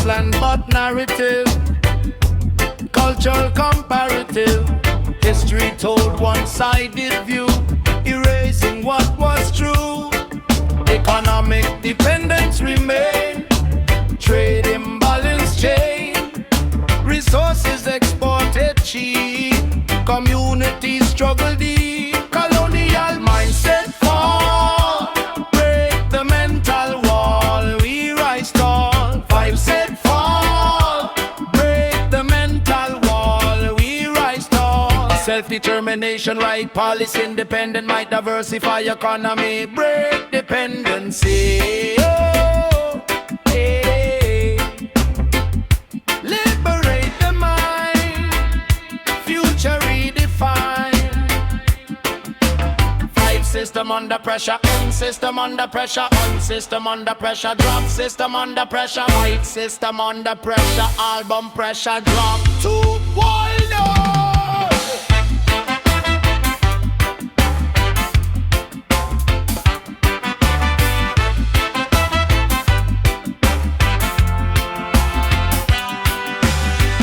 wasteland but narrative, cultural comparative, history told one-sided view, erasing what was true. Economic dependence remain, trade imbalance chain, resources exported cheap, communities struggle deep, colonial mindset fall, break the mental wall, we rise tall. Five said fall, break the mental wall, we rise tall. Self-determination, right policy, independent might diversify economy, break dependency. Oh, hey. Liberate the mind, future redefined. Five system under pressure, system under pressure, system under pressure, drop system under pressure, white system under pressure, album pressure drop to wall door.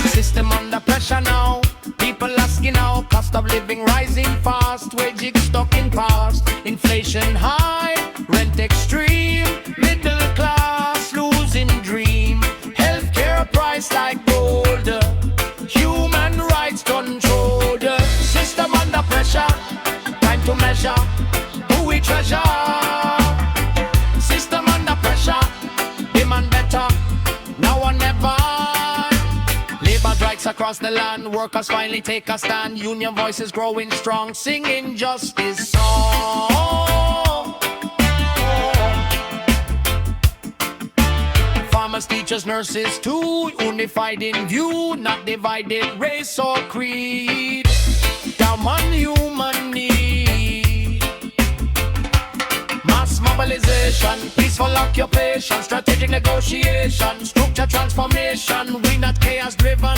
System under pressure now, people asking how, cost of living rising fast, wages stuck in past, inflation high, rent extreme, middle class losing dream, healthcare price like gold, human rights controlled. System under pressure, time to measure who we treasure. System under pressure, demand better, now or never. Strikes across the land, workers finally take a stand, union voices growing strong, singing justice song. Farmers, teachers, nurses too, unified in view, not divided race or creed, down on human need. Mass mobilization, peaceful occupation, strategic negotiation, structure transformation, we not chaos driven,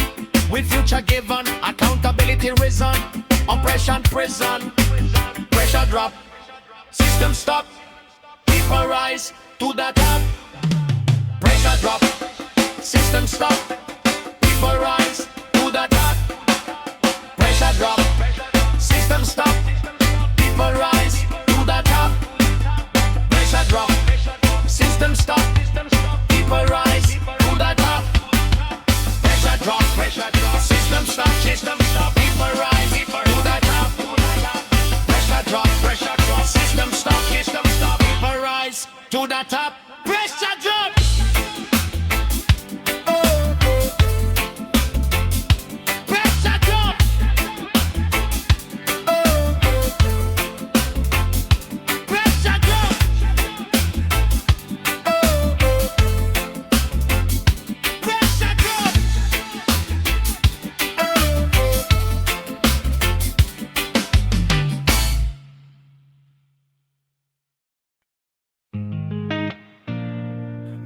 with future given, accountability risen, oppression prison, pressure drop, system stop, people rise to the top. Pressure drop, system stop, people rise to the top. Pressure drop, system stop, people rise to the top. Pressure drop, system stop, people rise to the top. Pressure drop, system stop, people rise to the top. Pressure drop, system stop, people rise to the top. Pressure drop. Pressure drop. Pressure drop. Pressure drop.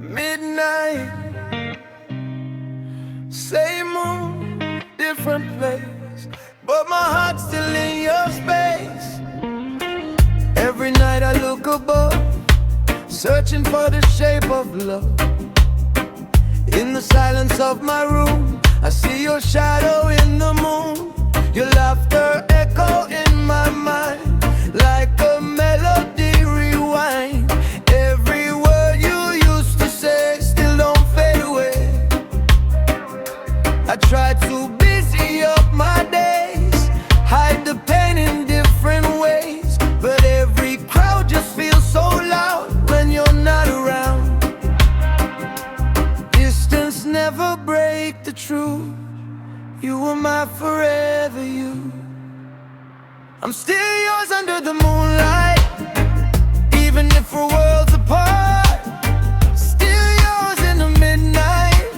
Midnight, same moon, different place, but my heart's still in your space. Every night I look above, searching for the shape of love. In the silence of my room, I see your shadow in the moon. Your laughter echo in my mind, like a melody rewind. Every word you used to say still don't fade away. I try to busy up my days, hide the pain in different ways, but every crowd just feels so loud when you're not around. Distance never break the truth. You were my forever you. I'm still yours under the moonlight, even if we're worlds apart. Still yours in the midnight.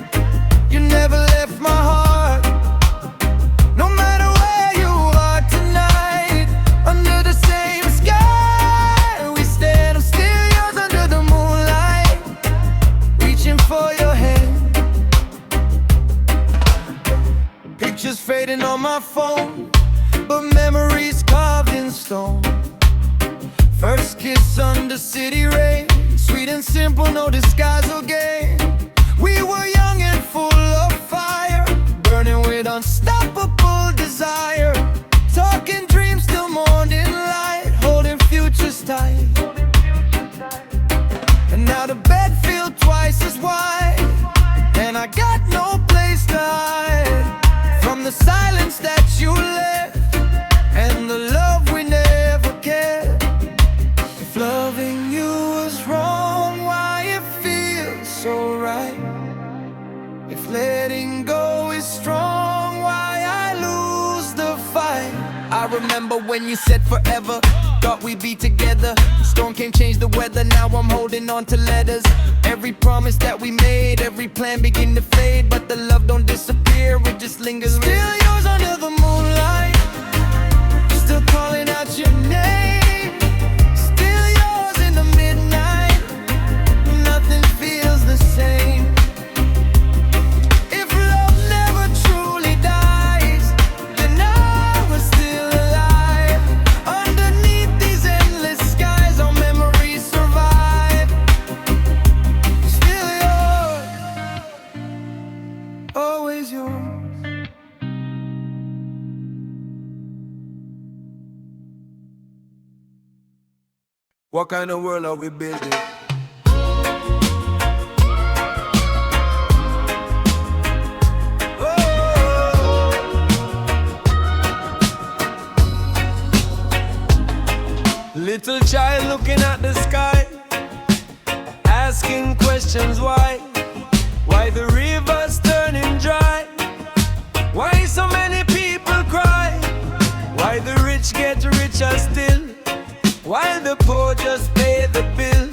You never left my heart. No matter where you are tonight, under the same sky we stand. I'm still yours under the moonlight, reaching for your hand. Pictures fading on my phone, but memories carved in stone. First kiss under city rain, sweet and simple, no disguise or game. We were young and remember when you said forever. Thought we'd be together. Storm came, changed the weather. Now I'm holding on to letters. Every promise that we made, every plan begin to fade, but the love don't disappear, it just lingers. Still yours under the moonlight, still calling out your name. Still yours in the midnight, nothing feels the same. If love never truly dies, then I was still alive. Underneath these endless skies, our memories survive. Still yours, always yours. What kind of world are we building? Little child looking at the sky, asking questions why the river's turning dry, why so many people cry, why the rich get richer still, while the poor just pay the bill,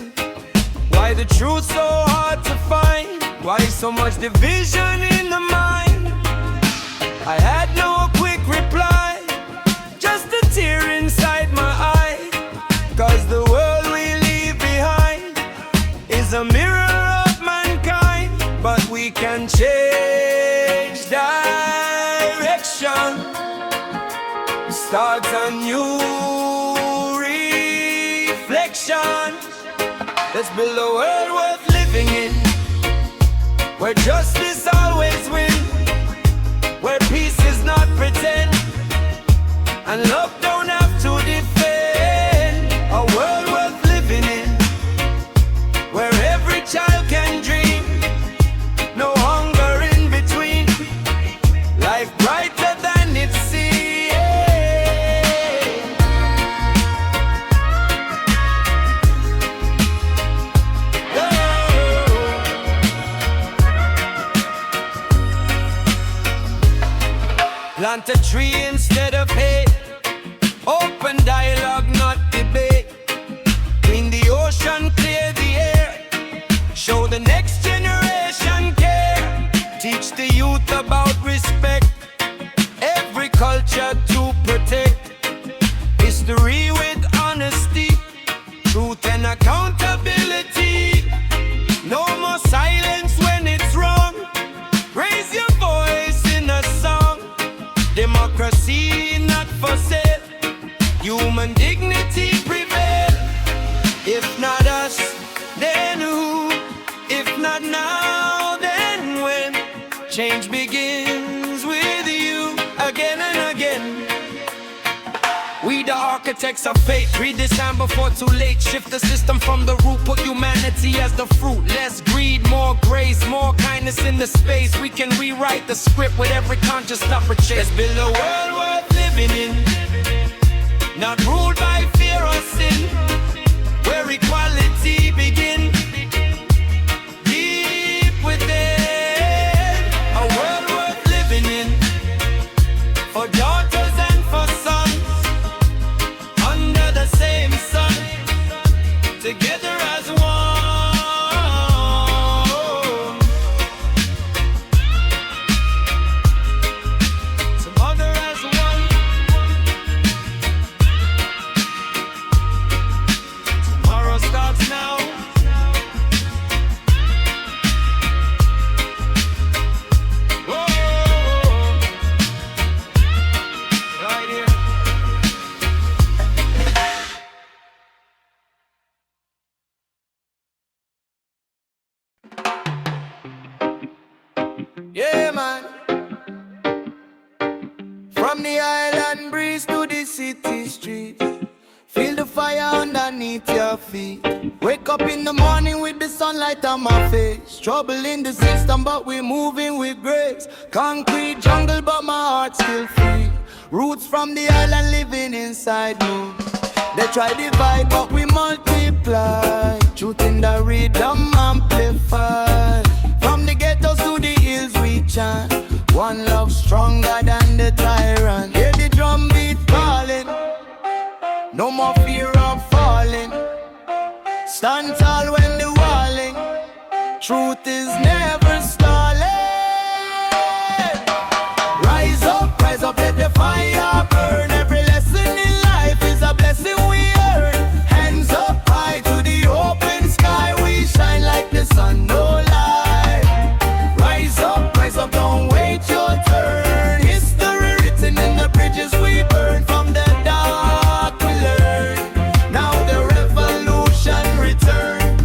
why the truth so hard to find, why so much division in the mind. I had no quick reply, just a tear inside my eye, 'cause the world we leave behind is a mirror of mankind. But we can change direction, start a new reflection. Let's build a world worth living in, where justice always wins, where peace is not pretend, and love don't have to defend. A world worth living in, where every child can dream, no hunger in between, life brighter than it seems. Plant a tree instead of hate, open dialogue, not debate. Clean the ocean, clear the air, show the next generation care. Teach the youth about respect, every culture to protect. History with honesty, truth and accountability. No more silence when it's wrong, raise your voice in a song. Democracy not for sale, human dignity prevail. If not us, then who? If not now, then when? Change begins with you again and again. We the architects of fate, redesign before too late. Shift the system from the root, put humanity as the fruit. Less greed, more grace, more kindness in the space. We can rewrite the script with every conscious thought for chase. Let's build a world worth living in, not ruled by fear or sin, where equality begins deep within. A world worth living in, for daughters and for sons, under the same sun, together as one. Together as one. Tomorrow starts now. Whoa. Right here. Yeah, man. From the island breeze to the city streets, feel the fire underneath your feet. Wake up in the morning with the sunlight on my face. Trouble in the system, but we're moving with grace. Concrete jungle, but my heart's still free. Roots from the island living inside me. They try divide, but we multiply. Truth in the rhythm amplified. From the ghettos to the hills we chant. One love stronger than the tyrant. Hear the drum beat calling. Stand tall when the walling. Truth is never stalling. Rise up, let the fire burn. Every lesson in life is a blessing we earn. Hands up high to the open sky. We shine like the sun, no lie. Rise up, don't wait your turn. History written in the bridges we burn. From the dark we learn. Now the revolution return.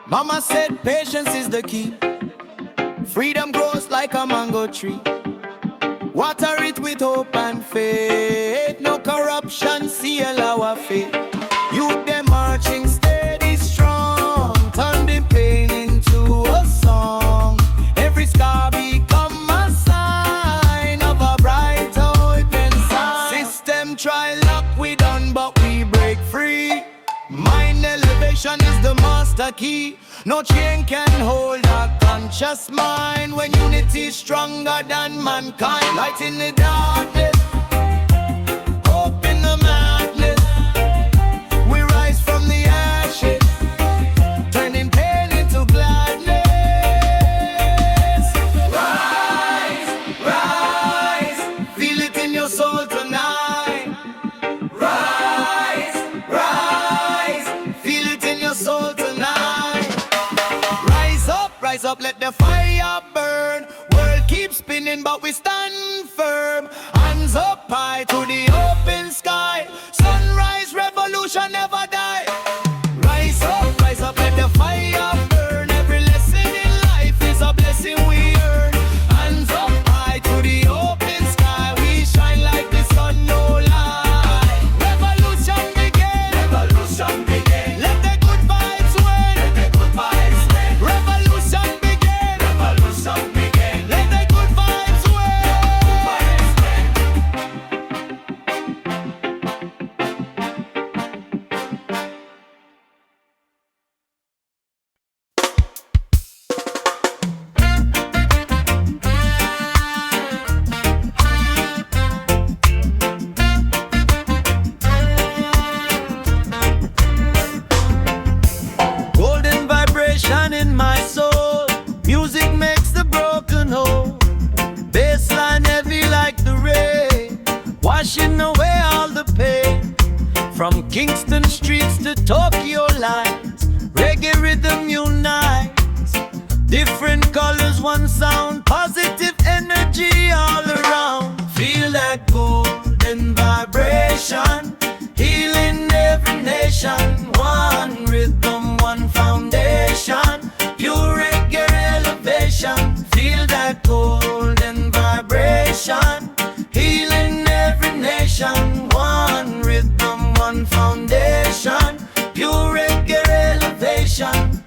Mama said patience is the key. Freedom grows like a mango tree. Water it with hope and faith. No corruption, seal our faith. Youth them marching steady strong. Turn the pain into a song. Every scar become a sign of a bright open sign. System try lock we done, but we break free. Mind elevation is the master key. No chain can hold a conscious mind. When unity is stronger than mankind. Light in the darkness, hope in the madness. We rise from the ashes, turning pain into gladness. Rise, feel it in your soul tonight. Rise, feel it in your soul tonight. Rise up, let the fire burn. World keeps spinning, but we stand firm. Hands up high to the open sky. Sunrise, revolution never die. Rise up, let the fire burn. Every lesson in life is a blessing we earn. Hands up high to the open sky. We shine like the sun, no lie. Revolution begin. Let the good vibes win. Revolution begin. Let the good vibes golden vibration in my soul. Music makes the broken whole. Bassline heavy like the rain, washing away all the pain. From Kingston streets to Tokyo lines, reggae rhythm unites. Different colors, one sound, positive energy all around. Feel that golden vibration, healing every nation. One rhythm, one foundation, pure reggae elevation. Feel that golden vibration, healing every nation. One rhythm, one foundation, pure reggae elevation.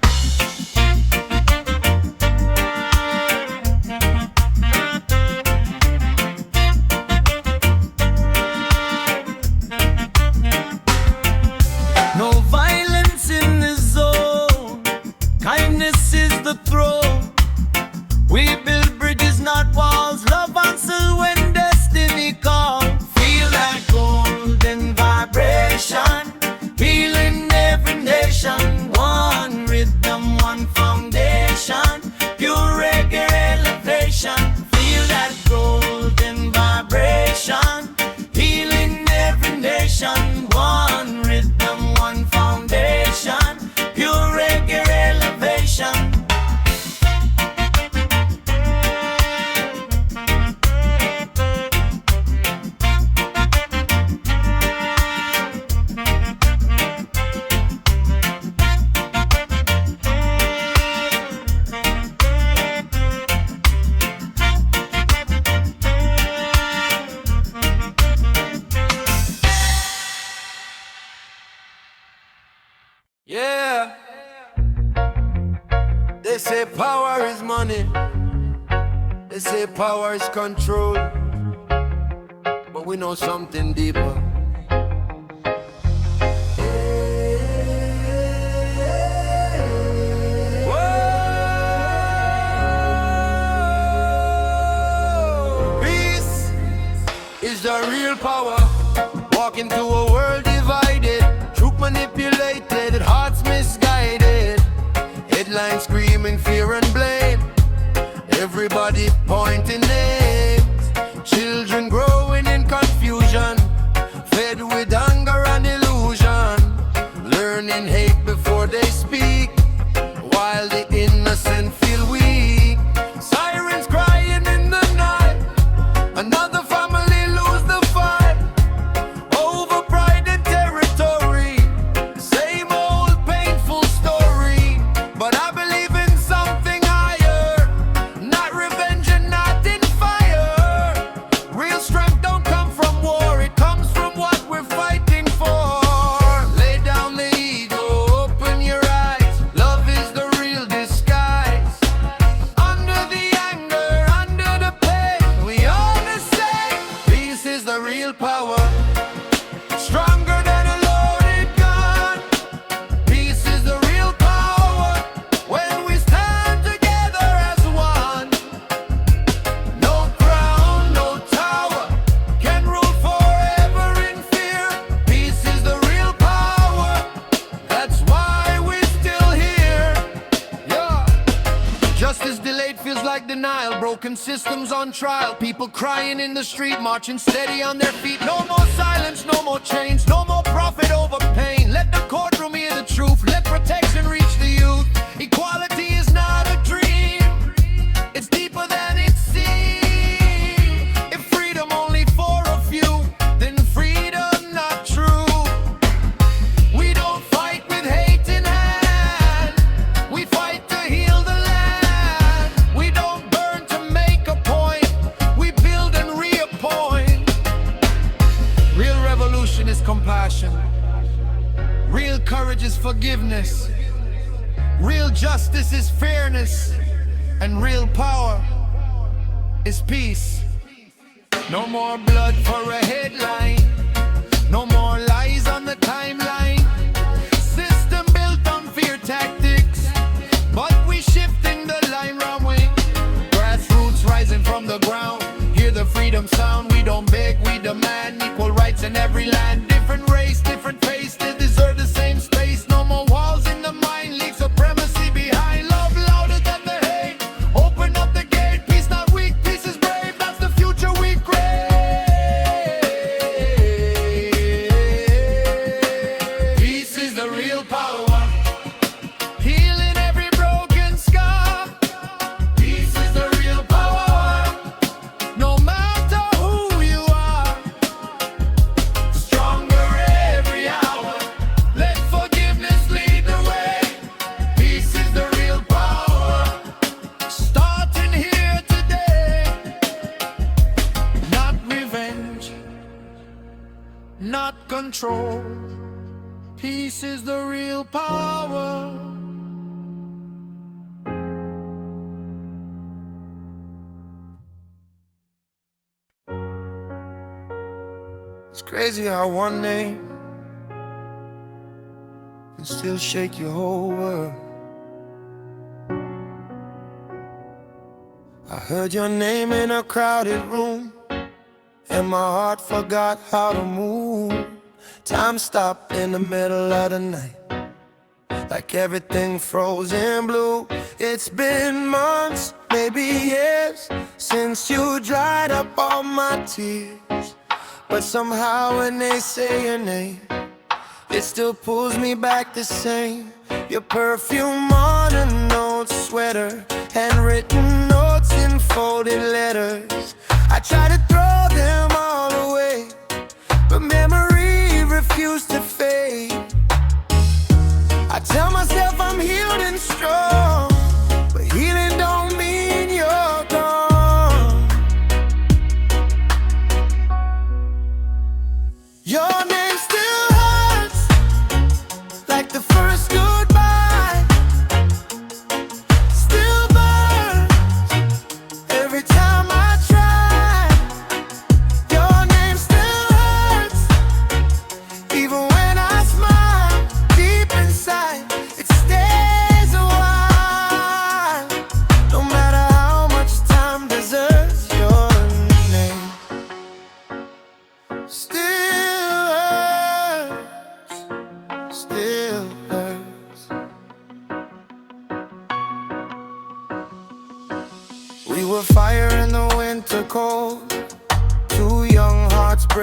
No violence in the zone, kindness is the throne. We build bridges, not walls. Love answers when destiny calls. Feel that golden vibration, healing every nation. One rhythm, one foundation, pure reggae elevation. Feel that golden vibration, healing every nation. One rhythm, one foundation, pure reggae elevation. Yeah, they say power is money, they say power is control, but we know something deeper. the real power. Walk into a world divided, truth manipulated, hearts misguided. headlines screaming fear and blame. Everybody pointing names. Children growing in confusion, fed with anger and illusion, learning hate before they speak, while the innocent feel weak. Sirens crying in the night, another family lose the fight over pride and territory. Same old painful story, but I believe in something higher. Not revenge and not in fire. Real strength don't come from war, it comes from what we're fighting for. Lay down the ego, open your eyes. Love is the real disguise. Under the anger, under the pain, we all the same. Peace is the real power, stronger than a loaded gun. Peace is the real power when we stand together as one. No crown, no tower can rule forever in fear. Peace is the real power, that's why we're still here. Yeah. Justice delayed feels like denial. Broken systems on trial. People crying in the street, marching steady on their feet. No more silence, no more change, no more profit over pain. Let the courtroom hear the truth, let protection reach the youth. Equality is not a dream, it's deeper than it seems. If freedom only for a few, then freedom not true. We don't fight with hate in hand, we fight to heal the land. We don't burn to make a point, we build and reappoint. Real revolution is compassion, real courage is forgiveness, real justice is fairness, and real power is peace. No more blood for a headline, no more lies on the timeline. System built on fear tactics, but we shifting the line round way. Grassroots rising from the ground, hear the freedom sound. We don't beg, we demand equal rights in every land. Different race, different face, they deserve the same space. No more walls in the mind, leave supremacy behind. Love louder than the hate, open up the gate. Peace not weak, peace is brave, that's the future we crave. Peace is the real power, healing every broken scar. Peace is the real power, no matter who you are. Stronger every hour, let forgiveness lead the way. Peace is the real power, starting here today. Not revenge, not control. Peace is the real power. It's crazy how one name can still shake your whole world. I heard your name in a crowded room, and my heart forgot how to move. Time stopped in the middle of the night, like everything froze in blue. It's been months, maybe years, since you dried up all my tears. But somehow when they say your name, it still pulls me back the same. Your perfume on a note sweater, handwritten notes in folded letters. I try to throw them all away, but memory refused to fade. I tell myself I'm healed and strong, but healing don't mean you're gone. Your name still hurts, like the first goodbye. Still burns every time I try.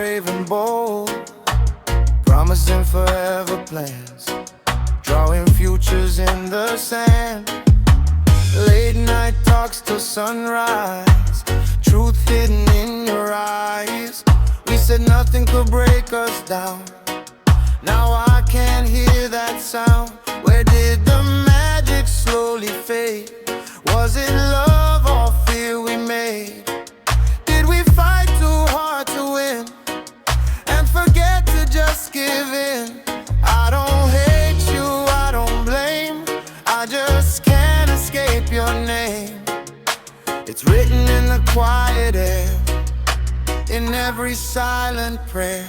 brave and bold, promising forever plans, drawing futures in the sand. Late night talks till sunrise, truth hidden in your eyes. We said nothing could break us down. Now I can't hear that sound. Where did the magic slowly fade? Was it love or fear we made? Did we fight too hard to win and forget to just give in? I don't hate you, I don't blame, I just can't escape your name. It's written in the quiet air, in every silent prayer.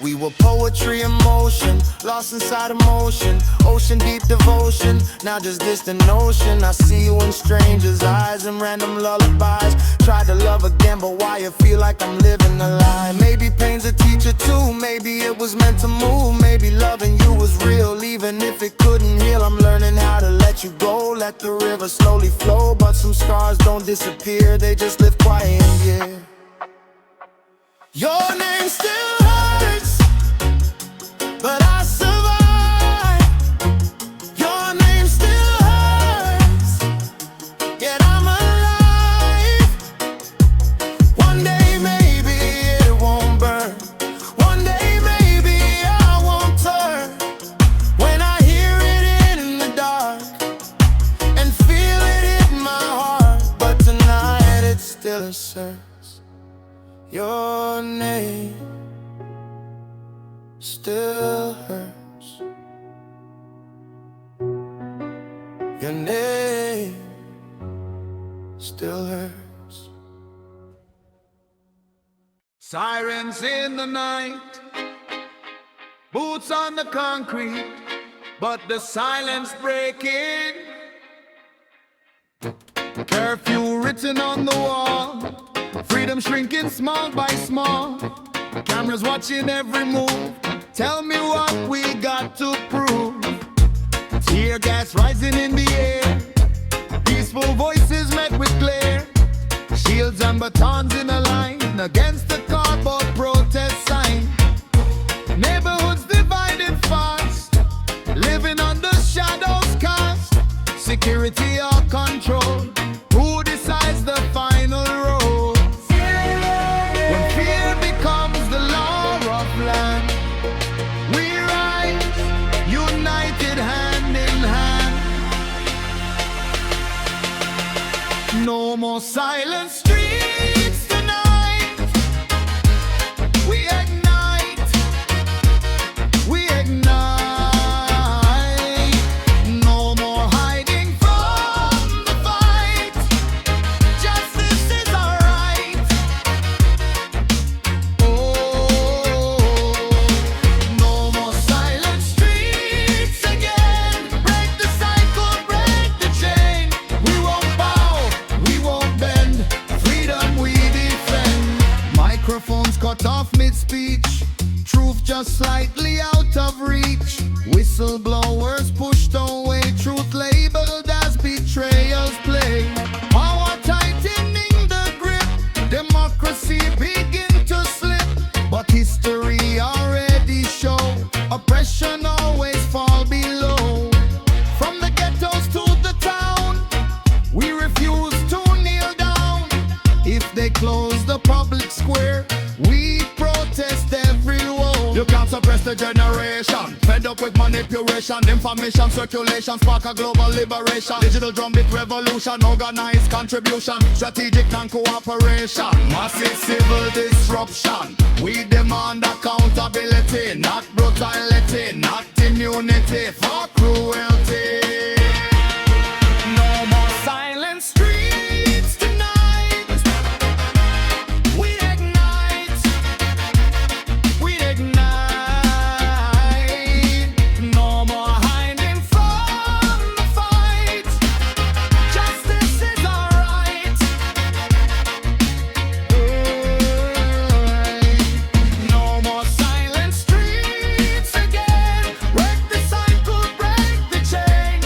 We were poetry in motion, lost inside emotion, ocean deep devotion, now just distant notion. I see you in strangers' eyes and random lullabies. Tried to love again, but why it feel like I'm living a lie? Maybe pain's a teacher too, maybe it was meant to move. Maybe loving you was real, even if it couldn't heal. I'm learning how to let you go, let the river slowly flow. But some scars don't disappear, they just live quiet in here. Your name still hurts, but I survive. Your name still hurts, yet I'm alive. One day maybe it won't burn, one day maybe I won't turn. When I hear it in the dark and feel it in my heart, but tonight it still asserts your name still hurts. Your name still hurts. Sirens in the night, boots on the concrete, but the silence breaking. Curfew written on the wall, freedom shrinking small by small. Cameras watching every move, tell me what we got to prove. Tear gas rising in the air, peaceful voices met with glare. Shields and batons in a line against the cardboard protest sign. Neighborhoods divided fast, living under shadows cast. Security or control, who decides the final role? When fear becomes the law of land, we rise, united hand in hand. No more silent streets tonight. We ignite, we ignite. No more hiding from the fight. Justice is our right. Oh, no more silent streets again. Break the cycle, break the chain. We won't bow, we won't bend. Freedom we defend. Microphones cut off mid-speech, truth just slightly out of reach. Whistleblowers pushed away, truth labeled as betrayals play. Power tightening the grip, democracy begin to slip. But history already show, oppression always fall below. From the ghettos to the town, we refuse to kneel down. If they close the public square, we protest every wall. You can't suppress the generation, fed up with manipulation, information circulation, spark a global liberation. Digital drumbeat revolution, organized contribution, strategic non-cooperation, massive civil disruption. We demand accountability, not brutality, not immunity for cruelty. No more silent streets tonight. We ignite, we ignite. No more hiding from the fight. Justice is our right. No more silent streets again. Break the cycle, break the chain.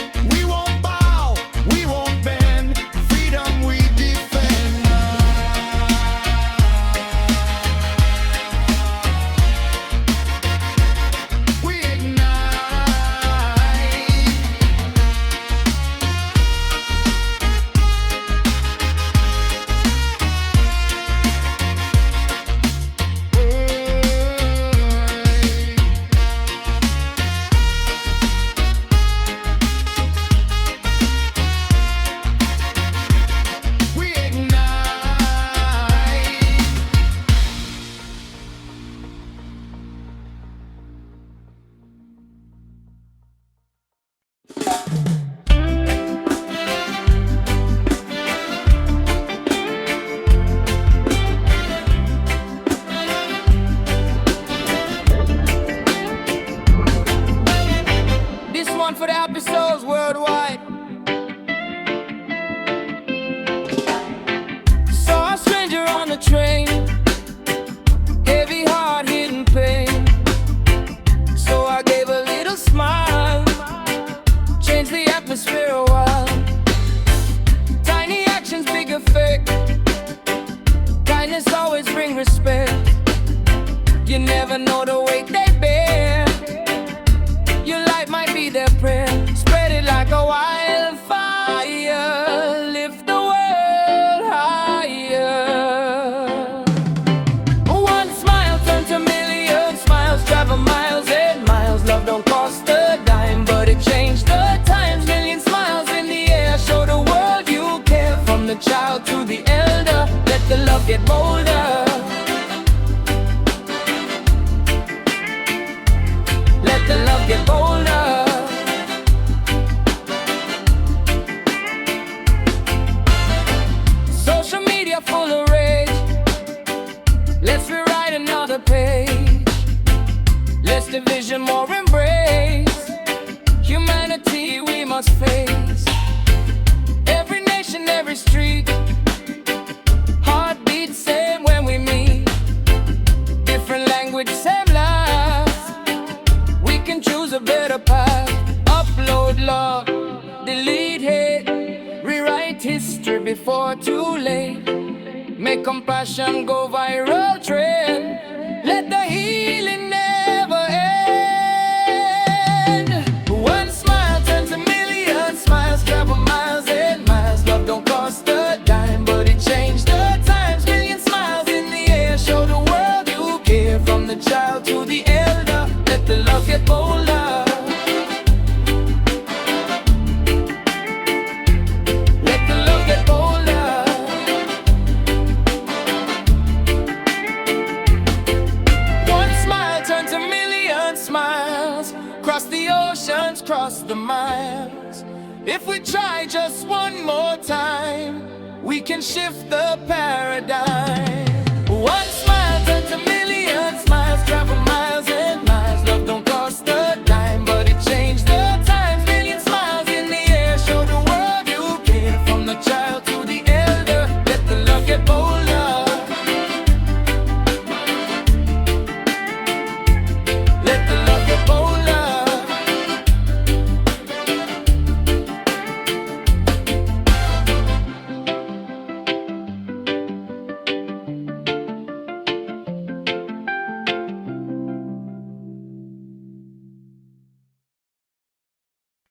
the train, heavy heart, hidden pain. So I gave a little smile, changed the atmosphere a while. Tiny actions, big effect. Kindness always bring respect. You never know the weight they bear. Your light might be their prayer. Spread it like a wildfire. Lift the world higher. One smile turns to million smiles. Travel miles and miles. Love don't cost a dime, but it changed the times. Million smiles in the air. Show the world you care. From the child to the elder, let the love get bolder. Let the love get bolder. Social media full of rage. Let's rewrite another page. Less division, more embrace. Humanity we must face. Every nation, every street. Heartbeat same when we meet. Different language, same life. We can choose a better path. Upload love, delete hate. Rewrite history before too late. Make compassion go viral trend. Let the healing never end. One smile turns a million smiles. Travel miles and miles. Love don't cost a dime, but it changed the times. Million smiles in the air. Show the world you care. From the child to the elder, let the love get bolder. Let the love get bolder. One smile turns a million smiles. Cross the oceans, cross the miles. If we try just one more time, we can shift the paradigm. One smile turns a million smiles. Travel miles and miles. Love don't cost a dime, but it changed the times. Million smiles in the air. Show the world you care. From the child to the elder, let the love get bolder. Let the love get bolder.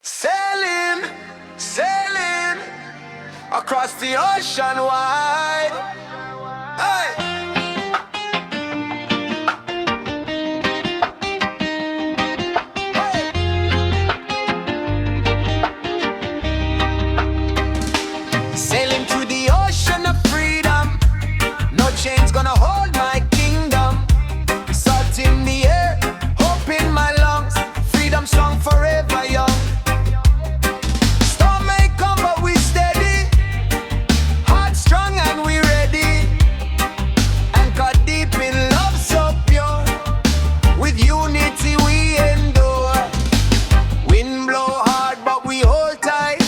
Sailing, sailing across the ocean wide. Hey! Sailing through the ocean of freedom. No chains gonna hold my kingdom. Salt in the air, hope in my lungs. Freedom strong, forever young. Storm may come, but we steady. Heart strong and we ready. Anchored deep in love so pure. With unity we endure. Wind blow hard, but we hold tight.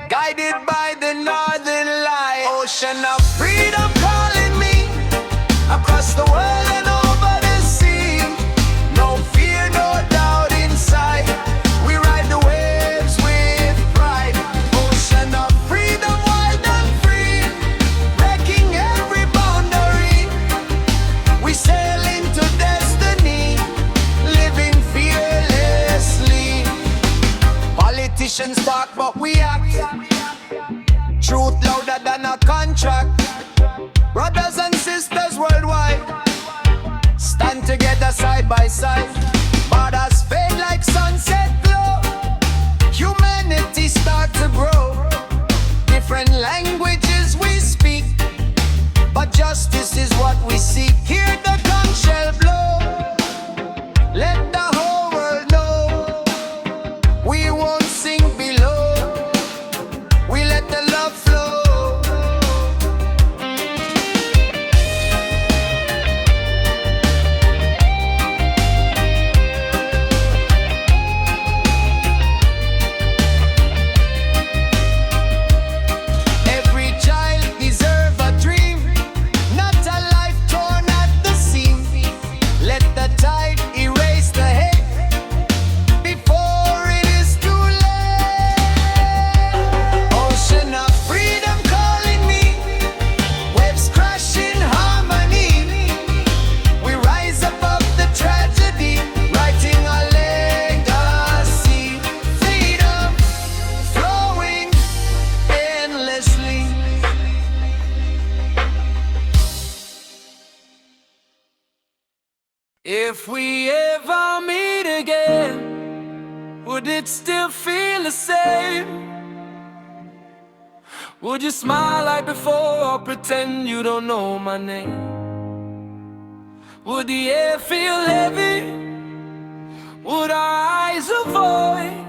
Guided by the northern light. Ocean of freedom calling me. Across the world and over the sea. No fear, no doubt inside. We ride the waves with pride. Ocean of freedom, wild and free. Breaking every boundary. We sail into destiny. Living fearlessly. Politicians talk, but we act. Truth louder than a contract. Brothers and sisters worldwide, stand together side by side. Borders fade like sunset glow. Humanity start to grow. Different languages we speak, but justice is what we seek. Hear the conch shell blow. Let the whole world know we won't sink below. We let the love flow. If we ever meet again, would it still feel the same? Would you smile like before or pretend you don't know my name? Would the air feel heavy? Would our eyes avoid?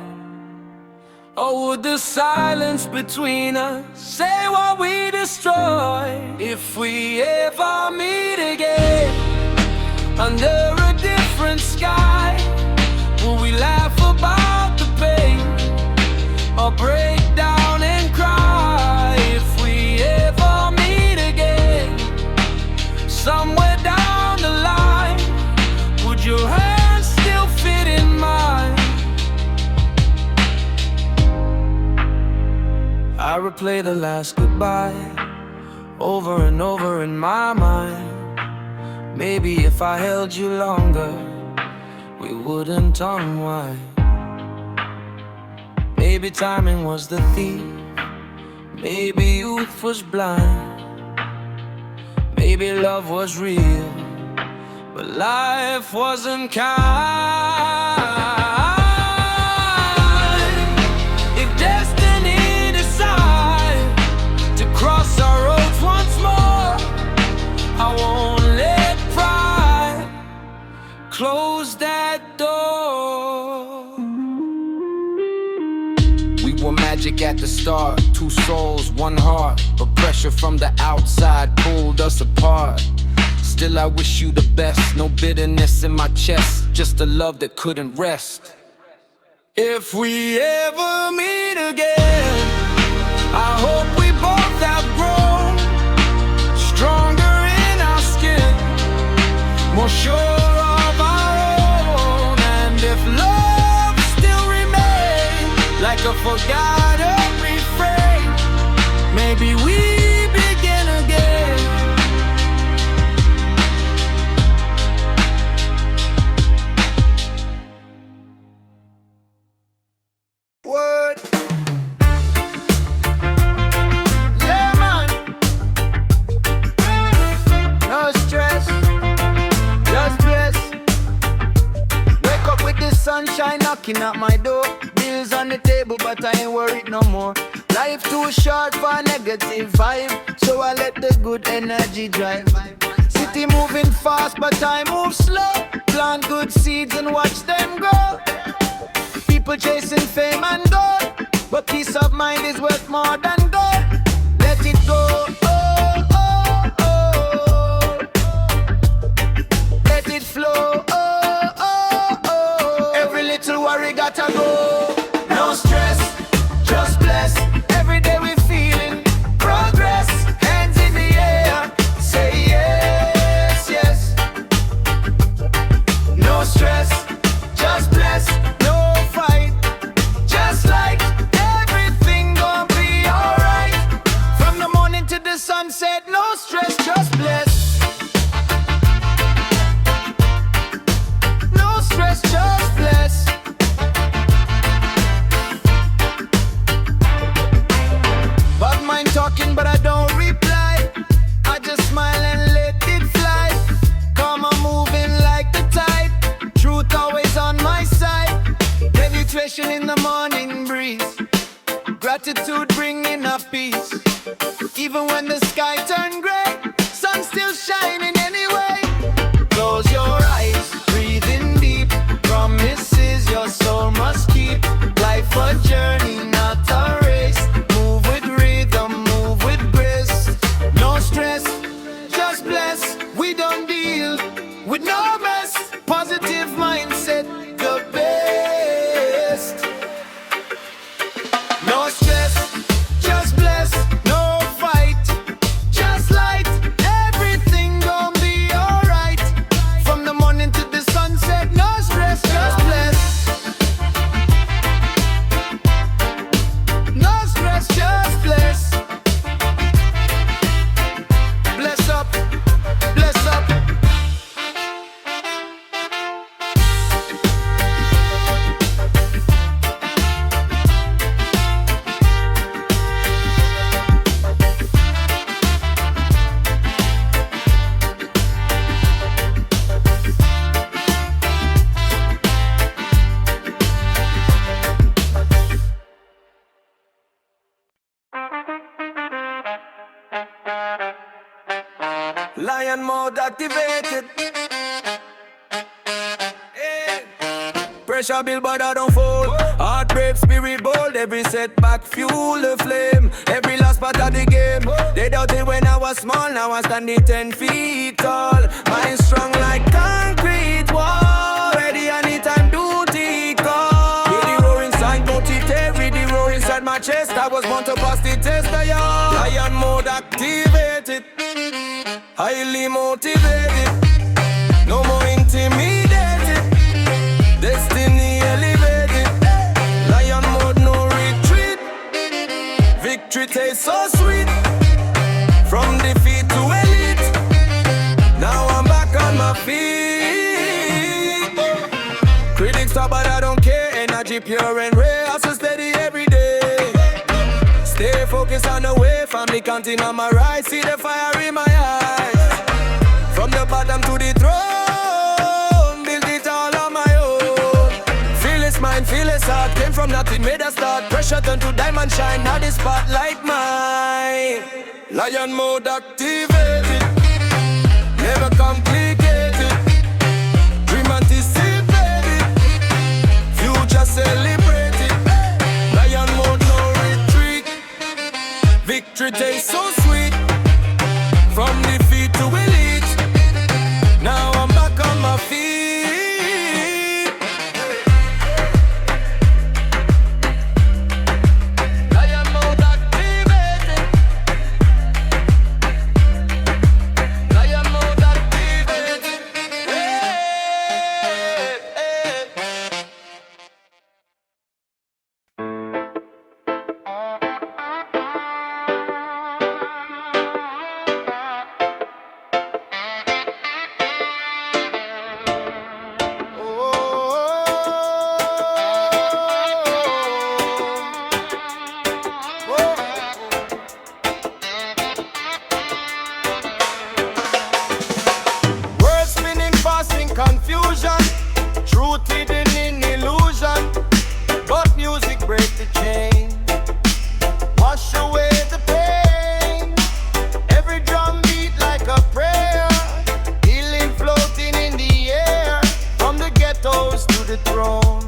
Or would the silence between us say what we destroy? If we ever meet again under a different sky, will we laugh about the pain or break down and cry? If we ever meet again somewhere down the line, would your hands still fit in mine? I replay the last goodbye over and over in my mind. Maybe if I held you longer, we wouldn't unwind. Maybe timing was the thief, maybe youth was blind, maybe love was real, but life wasn't kind. If destiny decide to cross our roads once more, I won't let pride close that door. We were magic at the start, two souls, one heart, but pressure from the outside pulled us apart. Still I wish you the best, no bitterness in my chest, just a love that couldn't rest. If we ever meet again, I hope we both have grown stronger in our skin, more sure of our own. And if love still remains like a forgotten refrain, maybe we begin again. Word. Yeah, man. No stress, just bless. Wake up with the sunshine knocking at my door. Bills on the table, but I ain't worried no more. Life too short for a negative vibe, so I let the good energy drive. City moving fast, but I move slow. Plant good seeds and watch them grow. People chasing fame and gold, but peace of mind is worth more than gold. Let it go, oh, oh, oh. Let it flow, oh, oh, oh. Every little worry gotta go. No stress, just bless. Every day we feeling progress. Hands in the air, say yes, yes. No stress, just bless. No fight, just like everything gon' be alright. From the morning to the sunset, no stress, just bless. No stress, just bless. Bad mind talking, but I don't reply. I just smile and let it fly. Come on, moving like the tide. Truth always on my side. Penetration in the morning breeze. Gratitude bring enough peace. Even when the sky turn gray, sun still shining anyway. Close your eyes, breathe in deep. Promises your soul must keep. Life a journey, not a race. Move with rhythm, move with grace. No stress, just bless. We don't deal with no mess. Positive mindset, the best. No stress, just bless. No fight, just light. Lion mode activated. Hey. Pressure build but I don't fold. Heartbreak, spirit bold. Every setback fuel the flame. Every last part of the game. They doubted when I was small. Now I'm standing 10 feet tall. Mind strong like concrete wall. Ready anytime duty call. With the roaring sign, don't it with the roar inside my chest. I was born to pass the test, y'all. Lion mode activated. Highly motivated. No more intimidated. Destiny elevated. Lion mode, no retreat. Victory tastes so sweet. From defeat to elite. Now I'm back on my feet. Critics talk but I don't care. Energy pure and rare. Hustle steady every day. Stay focused on the way. Family counting on my rise. See the fire in my eyes. From the bottom to the throne. Build it all on my own. Fearless mind, fearless heart. Came from nothing, made a start. Pressure turn to diamond shine. Now the spotlight mine. Lion mode activated. Never complicated. Dream anticipated. Future celebrated. Lion mode, no retreat. Victory tastes so sweet. From defeat to elite. Now I'm back on my feet. Lion mode activated. Lion mode activated. Hey, hey. World spinning fast in confusion. Truth hidden in illusion. But music break the chain. Wash away the pain. Every drum beat like a prayer. Healing floating in the air. From the ghettos to the throne.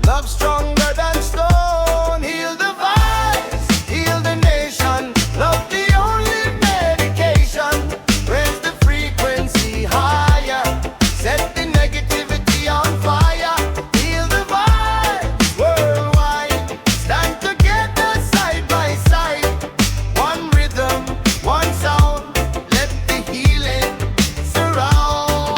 Love stronger than stone. Heal the vibes, heal the nation. Love the only medication. Raise the frequency higher. Set the negativity on fire. Heal the vibes worldwide. Stand together side by side. One rhythm, one sound. Let the healing surround.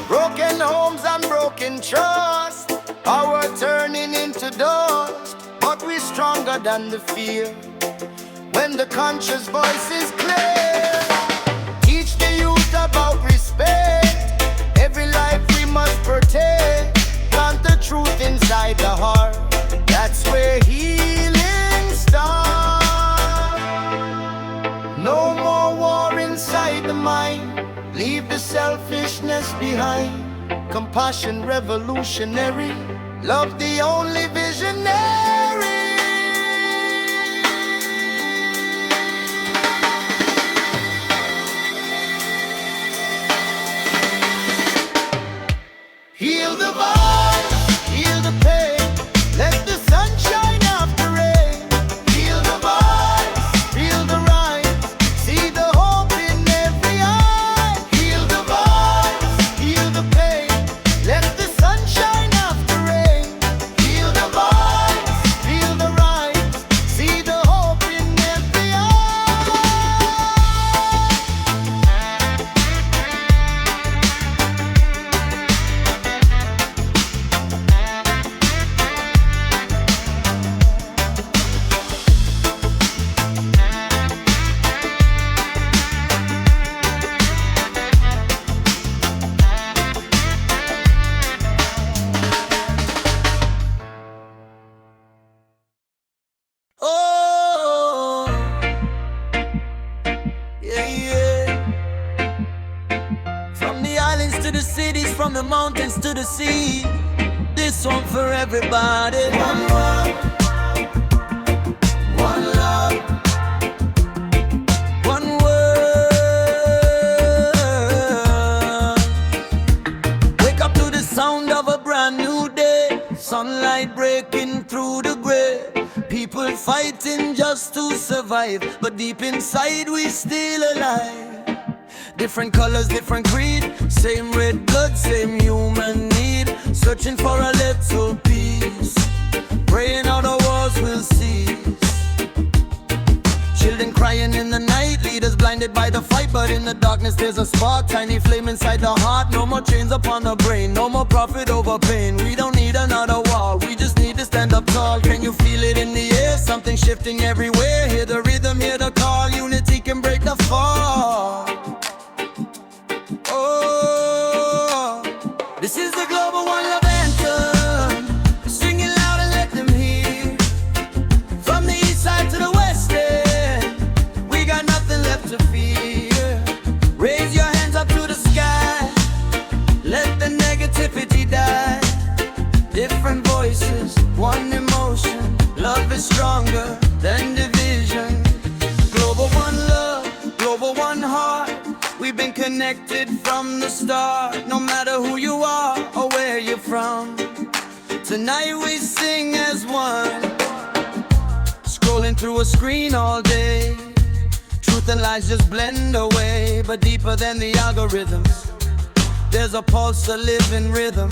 Broken homes and broken trust. Power turning into dust. But we're stronger than the fear. When the conscious voice is clear. Teach the youth about respect. Every life we must protect. Plant the truth inside the heart. That's where healing starts. No more war inside the mind. Leave the selfishness behind. Compassion revolutionary. Love the only visionary. Heal the vibes, heal the pain. Let the sun shine after rain. Heal the vibes, feel the rhymes. See the hope in every eye. Heal the vibes, heal the pain. Let the sun shine after rain. Heal the vibes, feel the rhymes. See the hope in every eye. from the mountains to the sea. This one for everybody. One world, one love, one world. Wake up to the sound of a brand new day. Sunlight breaking through the gray. People fighting just to survive, but deep inside we still alive. Different colors, different creed, same red blood, same human need. Searching for a little peace, praying all the wars will cease. Children crying in the night, leaders blinded by the fight, but in the darkness there's a spark, tiny flame inside the heart. No more chains upon the brain, no more profit over pain. We don't need another war, we just need to stand up tall. Can you feel it in the air? Something shifting everywhere. Hear the rhythm, hear the call. Unity can break the fall. Oh, this is the global one love anthem. Sing it loud and let them hear. From the east side to the west end, we got nothing left to fear. Raise your hands up to the sky, let the negativity die. Different voices, one emotion. Love is stronger than division. Global one love, global one heart. We've been connected from the start. No matter who you are or where you're from, tonight we sing as one. Scrolling through a screen all day, truth and lies just blend away. But deeper than the algorithms, there's a pulse, a living rhythm.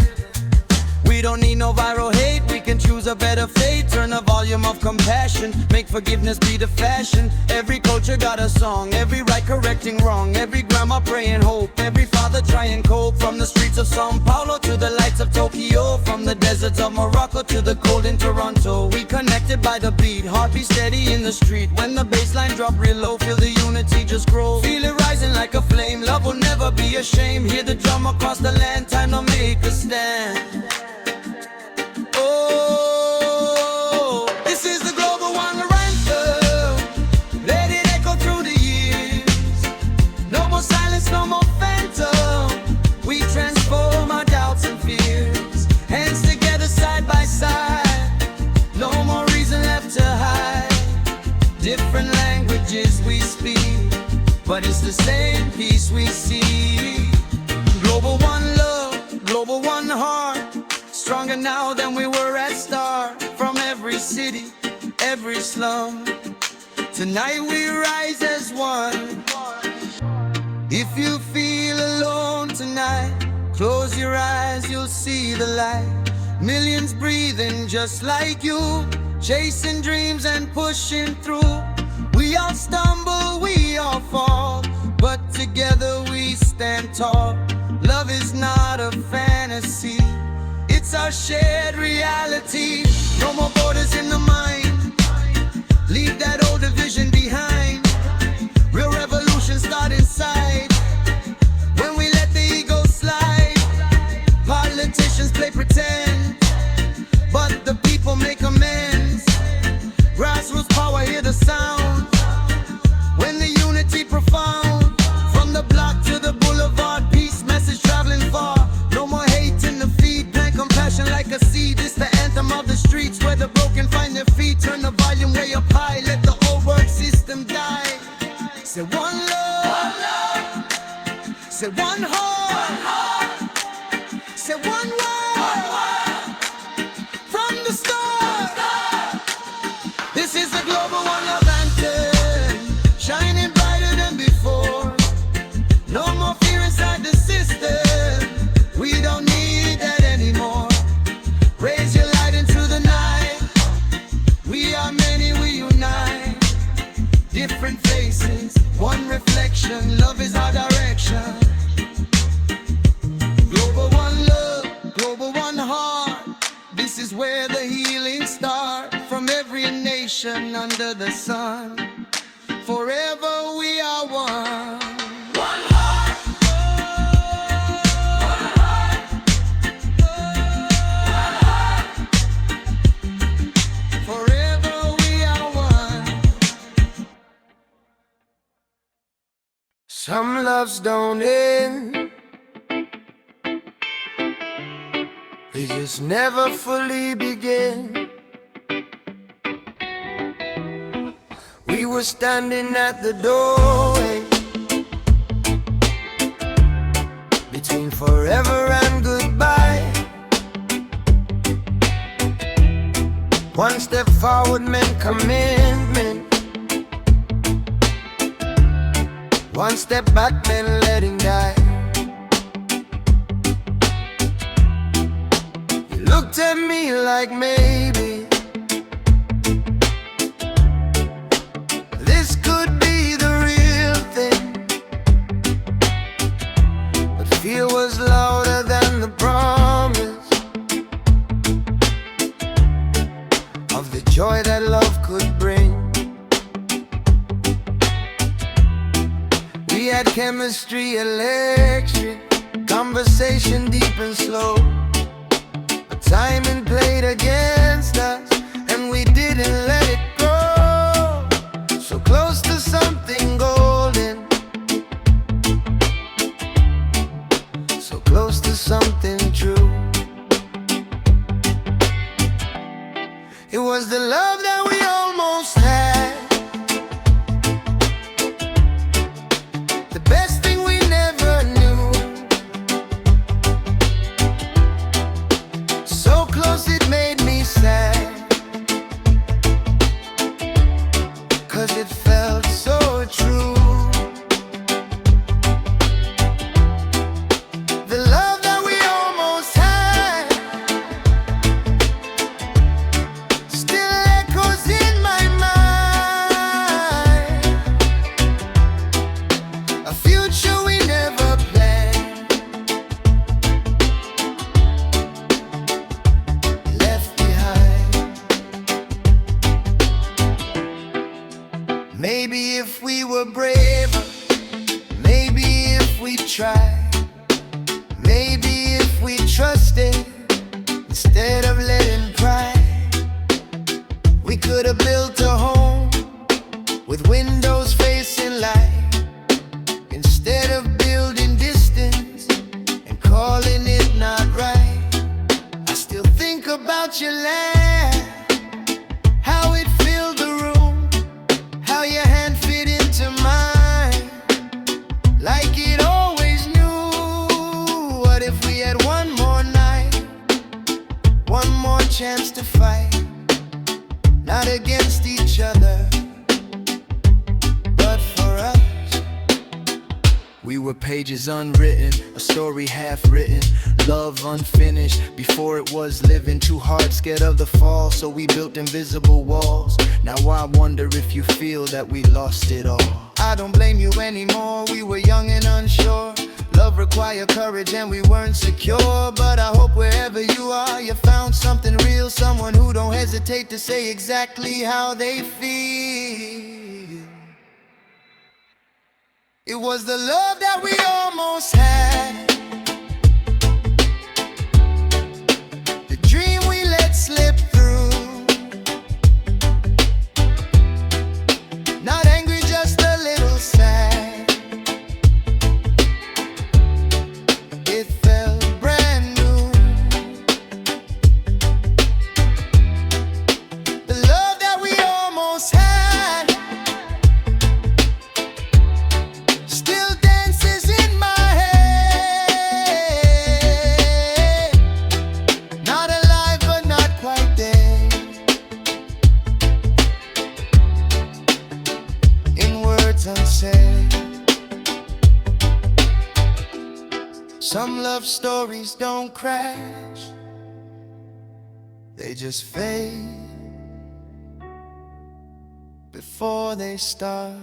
We don't need no viral hate, we can choose a better fate. Turn the volume of compassion, make forgiveness be the fashion. Every culture got a song, every right correcting wrong. Every grandma praying hope, every father trying cope. From the streets of Sao Paulo to the lights of Tokyo, from the deserts of Morocco to the cold in Toronto. We connected by the beat, heartbeat steady in the street. When the bassline drop real low, feel the unity just grow. Feel it rising like a flame, love will never be ashamed. Hear the drum across the land, time to make a stand. Oh, this is the global one anthem. Let it echo through the years. No more silence, no more phantom. We transform our doubts and fears. Hands together side by side. No more reason left to hide. Different languages we speak, but it's the same peace we see. Global one love, global one heart. Stronger now than we were at start. From every city, every slum, tonight we rise as one. If you feel alone tonight, close your eyes, you'll see the light. Millions breathing just like you, chasing dreams and pushing through. We all stumble, we all fall, but together we stand tall. Love is not a fantasy, it's our shared reality. No more borders in the mind, leave that old division behind. Real revolution start inside, when we let the ego slide. Politicians play pretend, but the people make amends. Grassroots power, hear the sound, when the unity profound. From the block to the boulevard, peace message traveling far. No more hate in the feed, plant compassion like a seed. It's the anthem of the streets, where the broken find their feet. Turn the volume way up high, let the old world system die. Say one love, say one heart, say one word, from the start. This is the global one love anthem, shining brighter than before. No more fear inside the system, we don't need that anymore. Raise your light into the night, we are many, we unite. Different faces, one reflection, love is our direction. Global one love, global one heart. This is where the healing starts. From every nation under the sun, forever we are one. One heart, one heart, one heart. Forever we are one. Some loves don't end, they just never fully begin. We were standing at the doorway between forever and goodbye. One step forward meant commitment, one step back meant letting die. You looked at me like maybe this could be the real thing, but fear was louder than the promise of the joy that love could bring. We had chemistry electric, conversation deep and slow, but timing played against us and we didn't let it go. So close to something golden, so close to something true. It was the love that we almost had, the best thing we never knew. So close it made me sad, 'cause it felt so true. The love that we almost had still echoes in my mind, a future we never planned, left behind. Maybe if we were braver, maybe if we tried, maybe if we trusted instead of letting pride, we could have built a home with windows facing light, instead of building distance and calling it not right. I still think about your laugh, how it filled the room, how your hand fit into mine, like it always knew. What if we had one more night, one more chance to fight, not against each other, but for us? We were pages unwritten, a story half written, love unfinished before it was living. Too hard, scared of the fall, so we built invisible walls. Now I wonder if you feel that we lost it all. I don't blame you anymore, we were young and unsure. Love required courage and we weren't secure, but I hope wherever you are, you found something real, someone who don't hesitate to say exactly how they feel. It was the love that we almost had, the dream we let slip through. Not angry, just a little sad. It felt brand new. The love that we almost had still dances in my head. Not alive, but not quite dead. In words unsaid, some love stories don't crash, they just fade before they start.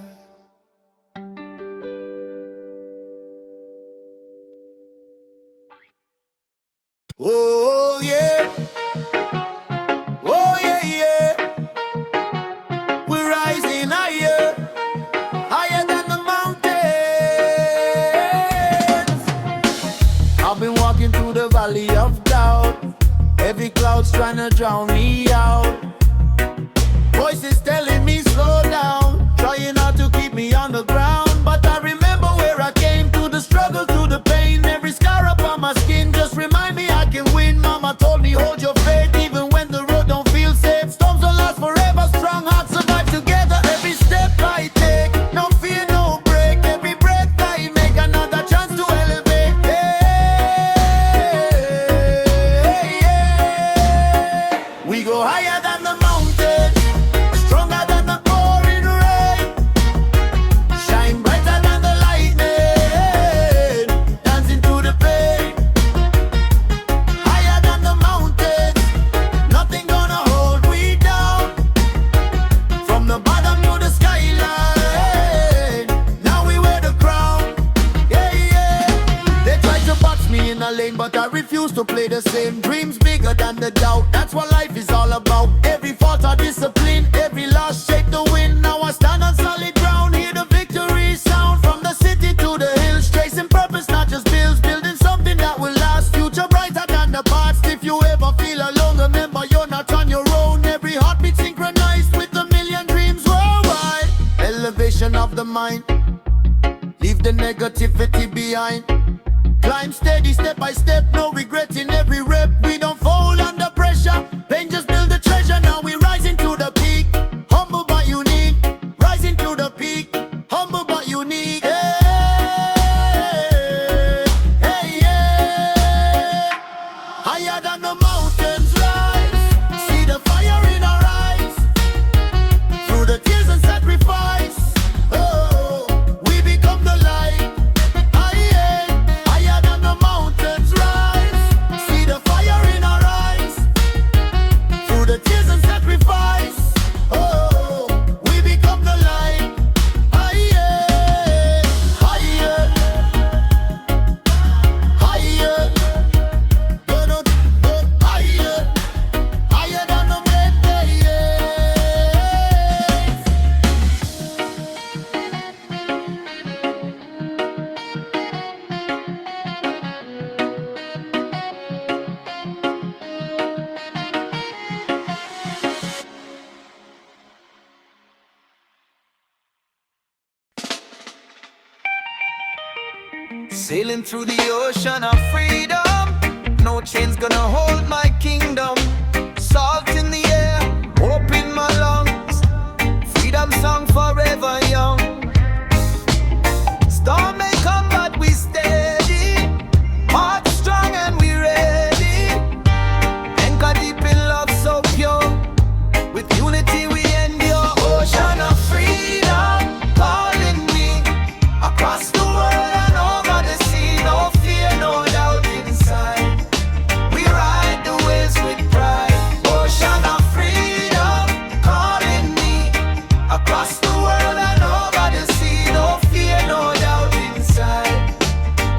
Oh yeah, oh yeah, yeah. We're rising higher, higher than the mountains. I've been walking through the valley of doubt, heavy clouds trying to drown me out. Voices telling me slow down, trying not to keep me on the ground. But I remember where I came, through the struggle, through the pain. Every scar upon my skin just remind me I can win. Mama told refuse to play the same. Dreams bigger than the doubt, that's what life is all about. Every fault or discipline, every loss shape the wind. Now I stand on solid ground, hear the victory sound. From the city to the hills, tracing purpose, not just bills. Building something that will last, future brighter than the past. If you ever feel alone, remember you're not on your own. Every heartbeat synchronized with a million dreams worldwide. Elevation of the mind, leave the negativity behind. Climb steady, step by step, no regret in every rep. We don't fold under pressure, pain just build the treasure. Now we rising to the peak, humble but unique. Rising to the peak, humble but unique. Hey, hey, yeah. Higher than the mountains rise, see the fire in our eyes. Through the tears and sacrifice, oh, we become the light. Sailing through the ocean of freedom, no chains gonna hold my kingdom. Salt in the air, hope in my lungs, freedom song forever young. Storm may come but we steady, heart strong and we ready. Anchor deep in love so pure, with unity we endure. Ocean of freedom calling me across the world. No fear, no doubt inside. We ride the waves with pride. Ocean of freedom calling me across the world and over the sea. No fear, no doubt inside.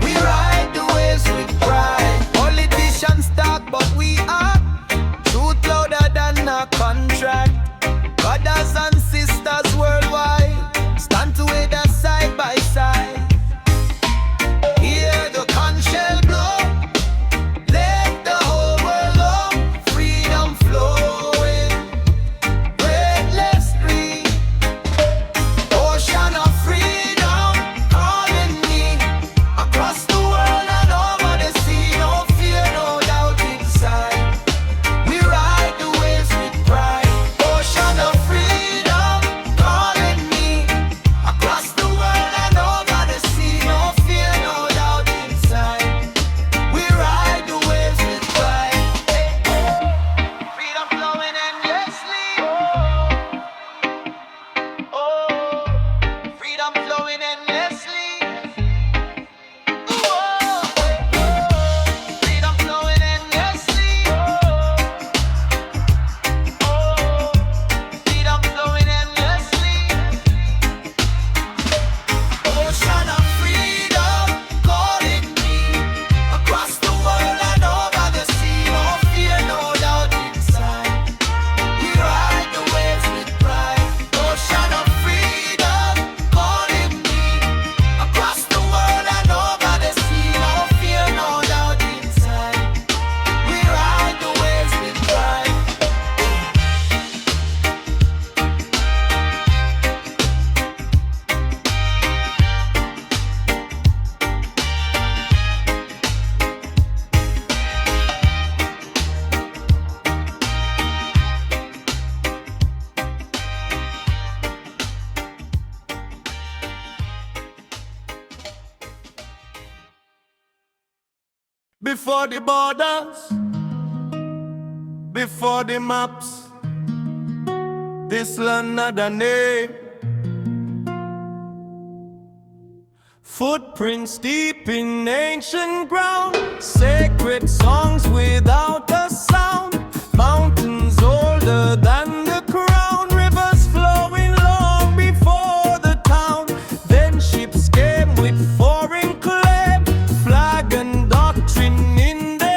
We ride the waves with pride. Politicians talk, but we are truth louder than a contract. Brothers and sisters worldwide stand together side by side. Hear the conch shell blow, let the whole world know. Freedom flowing, breathless free. Ocean of freedom calling me across the world and over the sea. No fear, no doubt inside. We ride the waves with pride. Ocean of freedom calling me across the world and over the sea. No fear, no doubt inside. We ride the waves with pride. Freedom flowing endlessly. Oh, freedom flowing endlessly. Oh, freedom flowing endlessly. Oh, freedom flowing endlessly. Ocean of freedom calling me across the world and over the sea. No fear, no doubt inside. We ride the waves with pride. Ocean of freedom calling me across the world and over the sea. No fear, no doubt inside. We ride the waves with pride. Before the borders, before the maps, this land had a name. Footprints deep in ancient ground, sacred songs without a sound. Mountains older than the crown, rivers flowing long before the town. Then ships came with foreign claim, flag and doctrine in their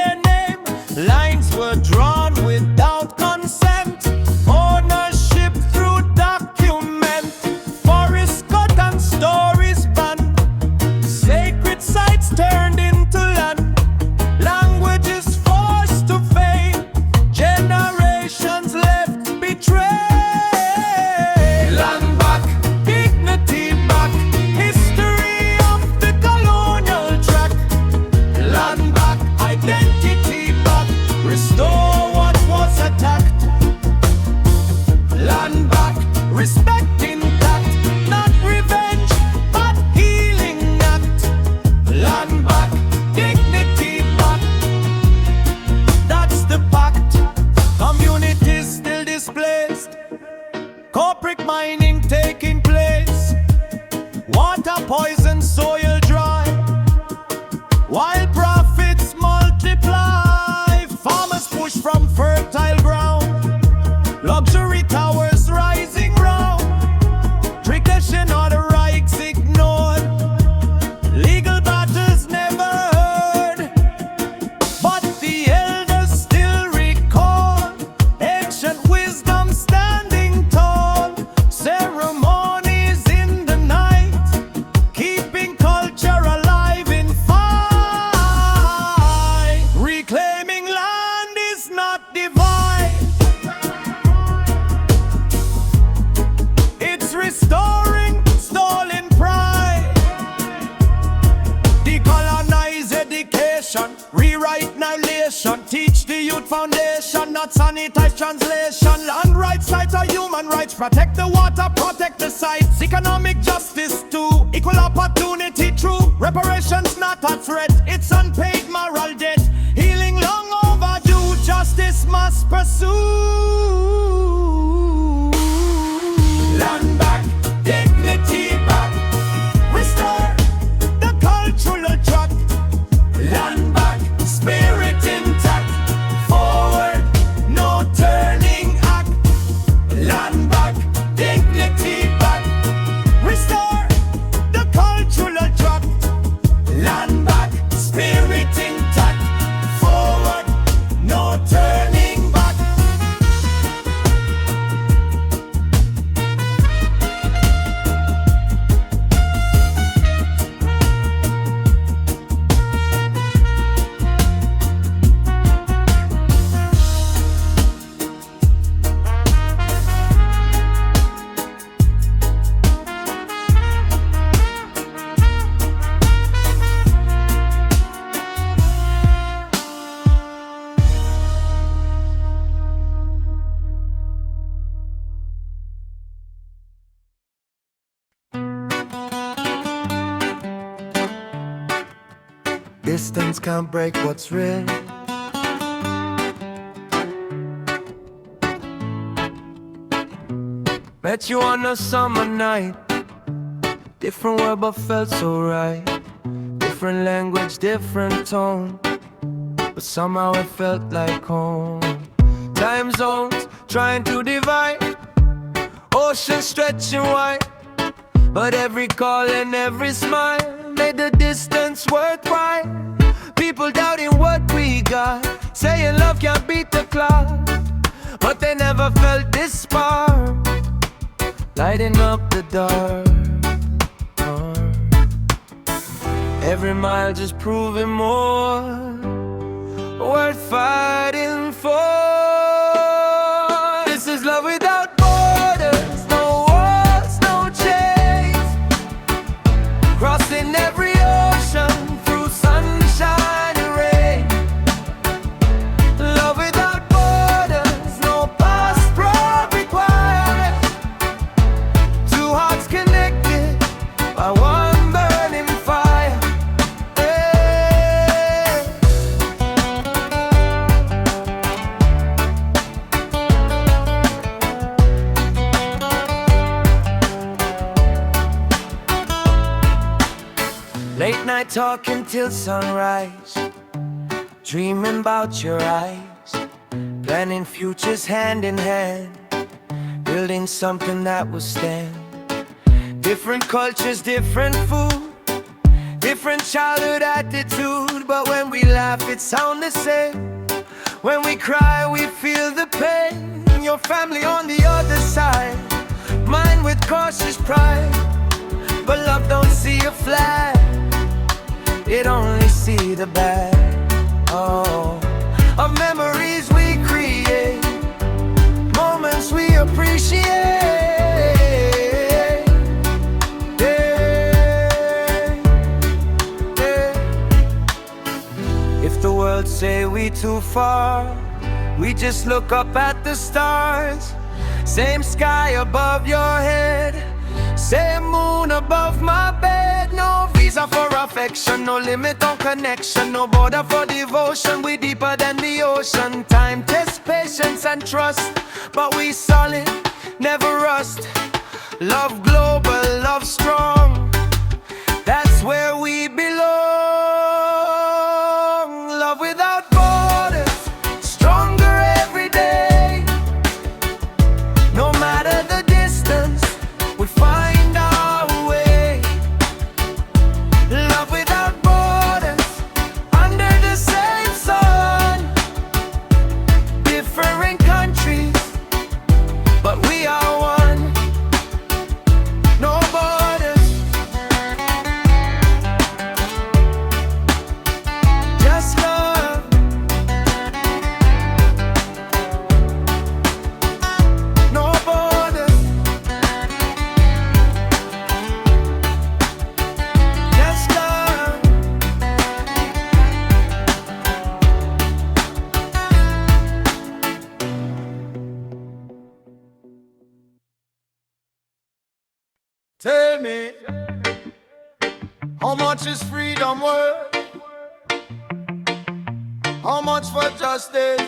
education. Teach the youth foundation, not sanitize translation. Land rights, rights are human rights. Protect the water, protect the sites. Economic justice too, equal opportunity true. Reparations not a threat, it's unpaid moral debt. Healing long overdue, justice must pursue. Land back, dignity back. Restore the cultural track. Land back, spirit intact. Forward, no turning act. Land back, dignity back. Restore the cultural track. Land back, spirit intact. Forward, no turning back. Distance can't break what's real. Met you on a summer night. Different word but felt so right. Different language, different tone, but somehow it felt like home. Time zones trying to divide, ocean stretching wide, but every call and every smile made the distance worthwhile. People doubting what we got, saying love can't beat the clock, but they never felt this spark, lighting up the dark. Every mile just proving more worth fighting for. This is love without borders, no walls, no chains. Crossing every ocean through sunshine and rain. Love without borders, no passport required. Two hearts connected by one burning fire. Late night talking till sunrise, dreaming about your eyes, planning futures hand in hand, building something that will stand. Different cultures, different food, different childhood attitude, but when we laugh it sounds the same. When we cry we feel the pain. Your family on the other side, mine with cautious pride, but love don't see a flag, it only see the bad. Oh, of memories we create, moments we appreciate. Yeah, yeah. If the world say we too far, we just look up at the stars. Same sky above your head, same moon above my bed. No visa for affection, no limit on connection, no border for devotion. We deeper than the ocean. Time tests patience and trust, but we solid, never rust. Love global, love strong, that's where we belong. Love without borders, stronger every day. No matter the distance, we find our way. Love without borders, under the same sun. Different countries, much is freedom worth? How much for justice?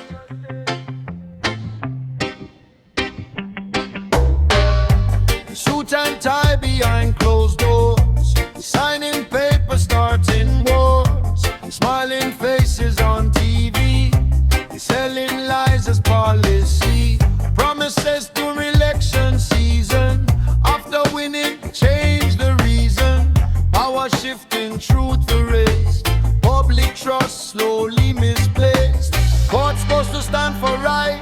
Suit and tie behind closed doors, signing papers, starting wars, smiling faces on TV, selling lies as policy, promises during election season. After winning, change the reason. Power shifting, truth erased, public trust slowly misplaced. Courts supposed to stand for right,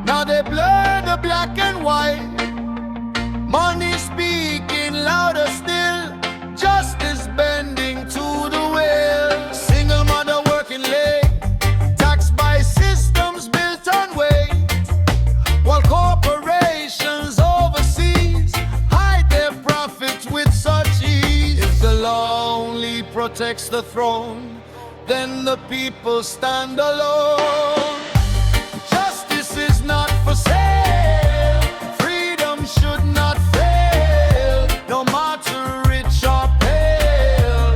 now they blur the black and white. Money speaking louder still, justice bending to the will. Single mother working late, taxed by systems built on weight, while corporations overseas hide their profits with such ease. If the law only protects the throne, then the people stand alone. Justice is not for sale, freedom should not fail, no matter rich or pale,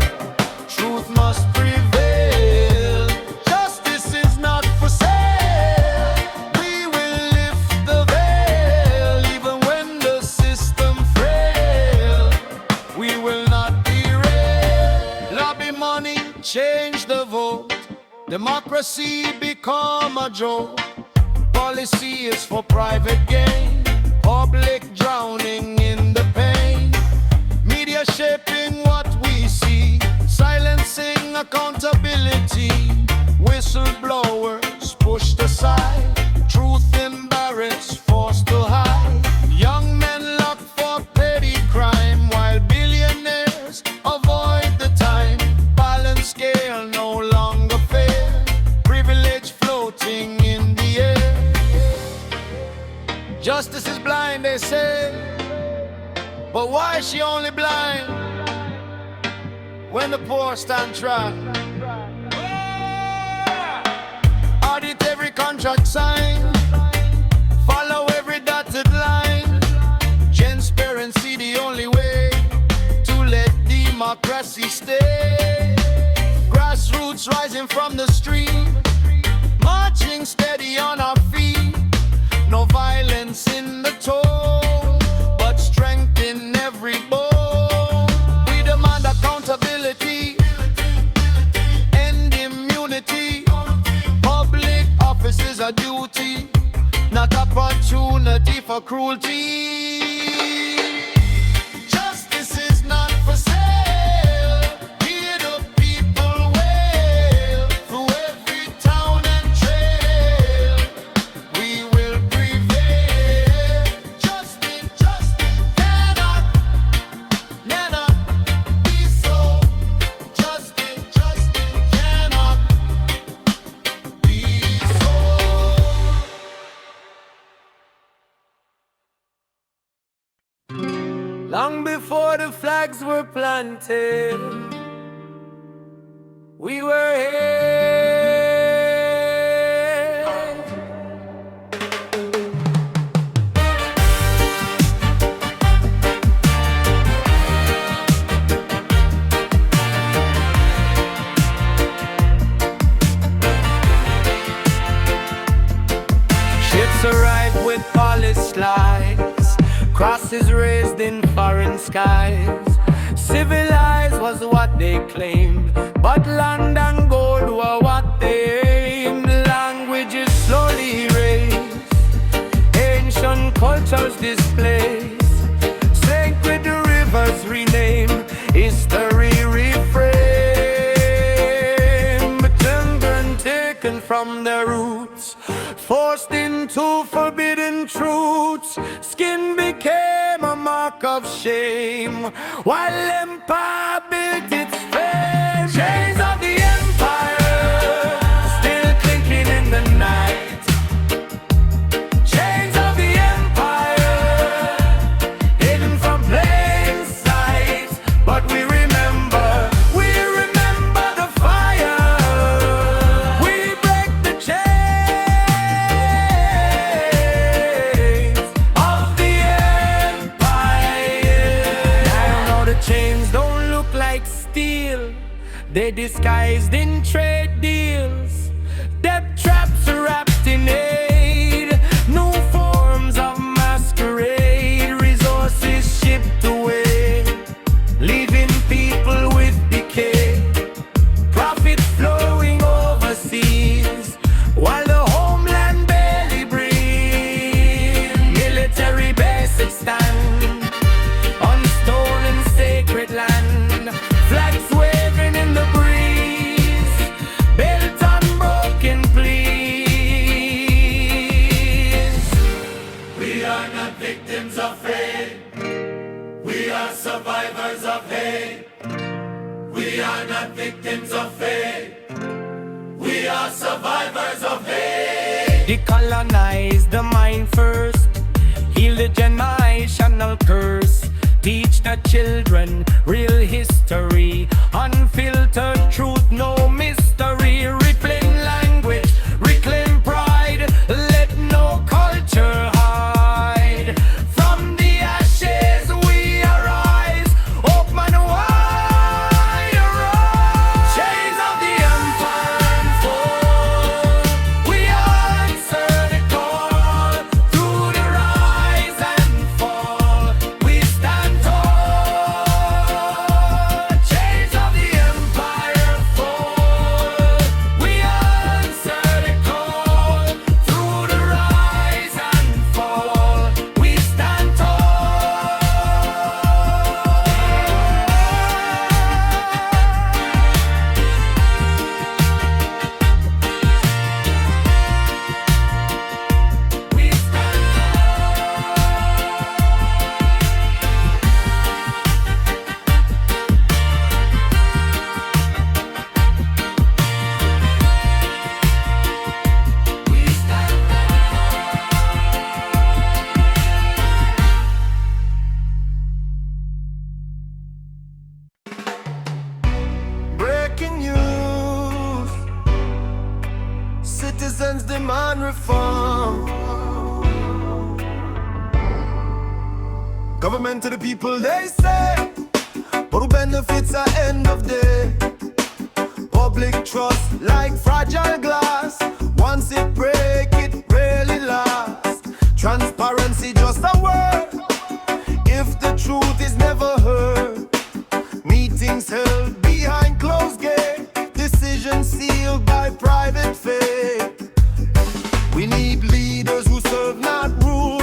truth must prevail. Justice is not for sale, we will lift the veil, even when the system frail, we will not derail. Lobby money, change the vote, democracy become a joke. Policy is for private gain, public drowning in the pain. Media shaping what we see, silencing accountability. Whistleblowers pushed aside, truth embarrassed, forced to hide. Young men locked for petty crime, while billionaires avoid the time. Balance scale no longer fair, privilege floating in the air. Justice is blind, they say, but why is she only blind when the poor stand trial? Audit every contract signed, follow every dotted line. Transparency the only way to let democracy stay. Grassroots rising from the street, marching steady on our feet. No violence in the tone, but strength in every bone. We demand accountability, end immunity. Public office is a duty, not opportunity for cruelty. Justice is not for sale, hear the people wail. Through every town and trail, we will prevail. Justice cannot be so. Justice cannot be so. Long before the flags were planted, we were here. Ships arrived with polished lights, crosses raised in foreign skies. Civilized was what they claimed, but land and gold were what they aimed. Languages slowly erased, ancient cultures displaced, sacred rivers renamed, history reframed. Children taken from their roots, forced into forbidden truths. Skin became a mark of shame, while empire built its fame. Chains of the empire still clinking in the night. Chains of the empire hidden from plain sight. But we remember the fire. We break the chains of the empire. Now the chains don't look like steel, disguised in trade deals. Debt traps wrapped in aid, new forms of masquerade, resources shipped away, leaving people with decay. Profit flowing overseas, while the homeland barely breathes. Military bases stand on stolen sacred land, flags waving in the breeze, built on broken pleas. We are not victims of fate, we are survivors of hate. We are not victims of fate, we are survivors of hate. Decolonize the mind first, heal the generational curse. Teach the children real history, unfiltered truth, no mystery. Reclaim language, reclaim pride, let no culture hide. From the ashes we arise, open wide arise. Chains of the empire unfold, we answer the call. Through the rise and fall, we stand tall. Chains of the empire fall, we answer the call. Through the rise and fall, we stand tall. We stand Breaking news. Citizens demand reform. Government to the people, they say, but who benefits at end of day? Public trust like fragile glass. Once it break, it rarely lasts. Transparency just a word if the truth is never heard. Meetings held behind closed gates, decisions sealed by private faith. We need leaders who serve, not rule.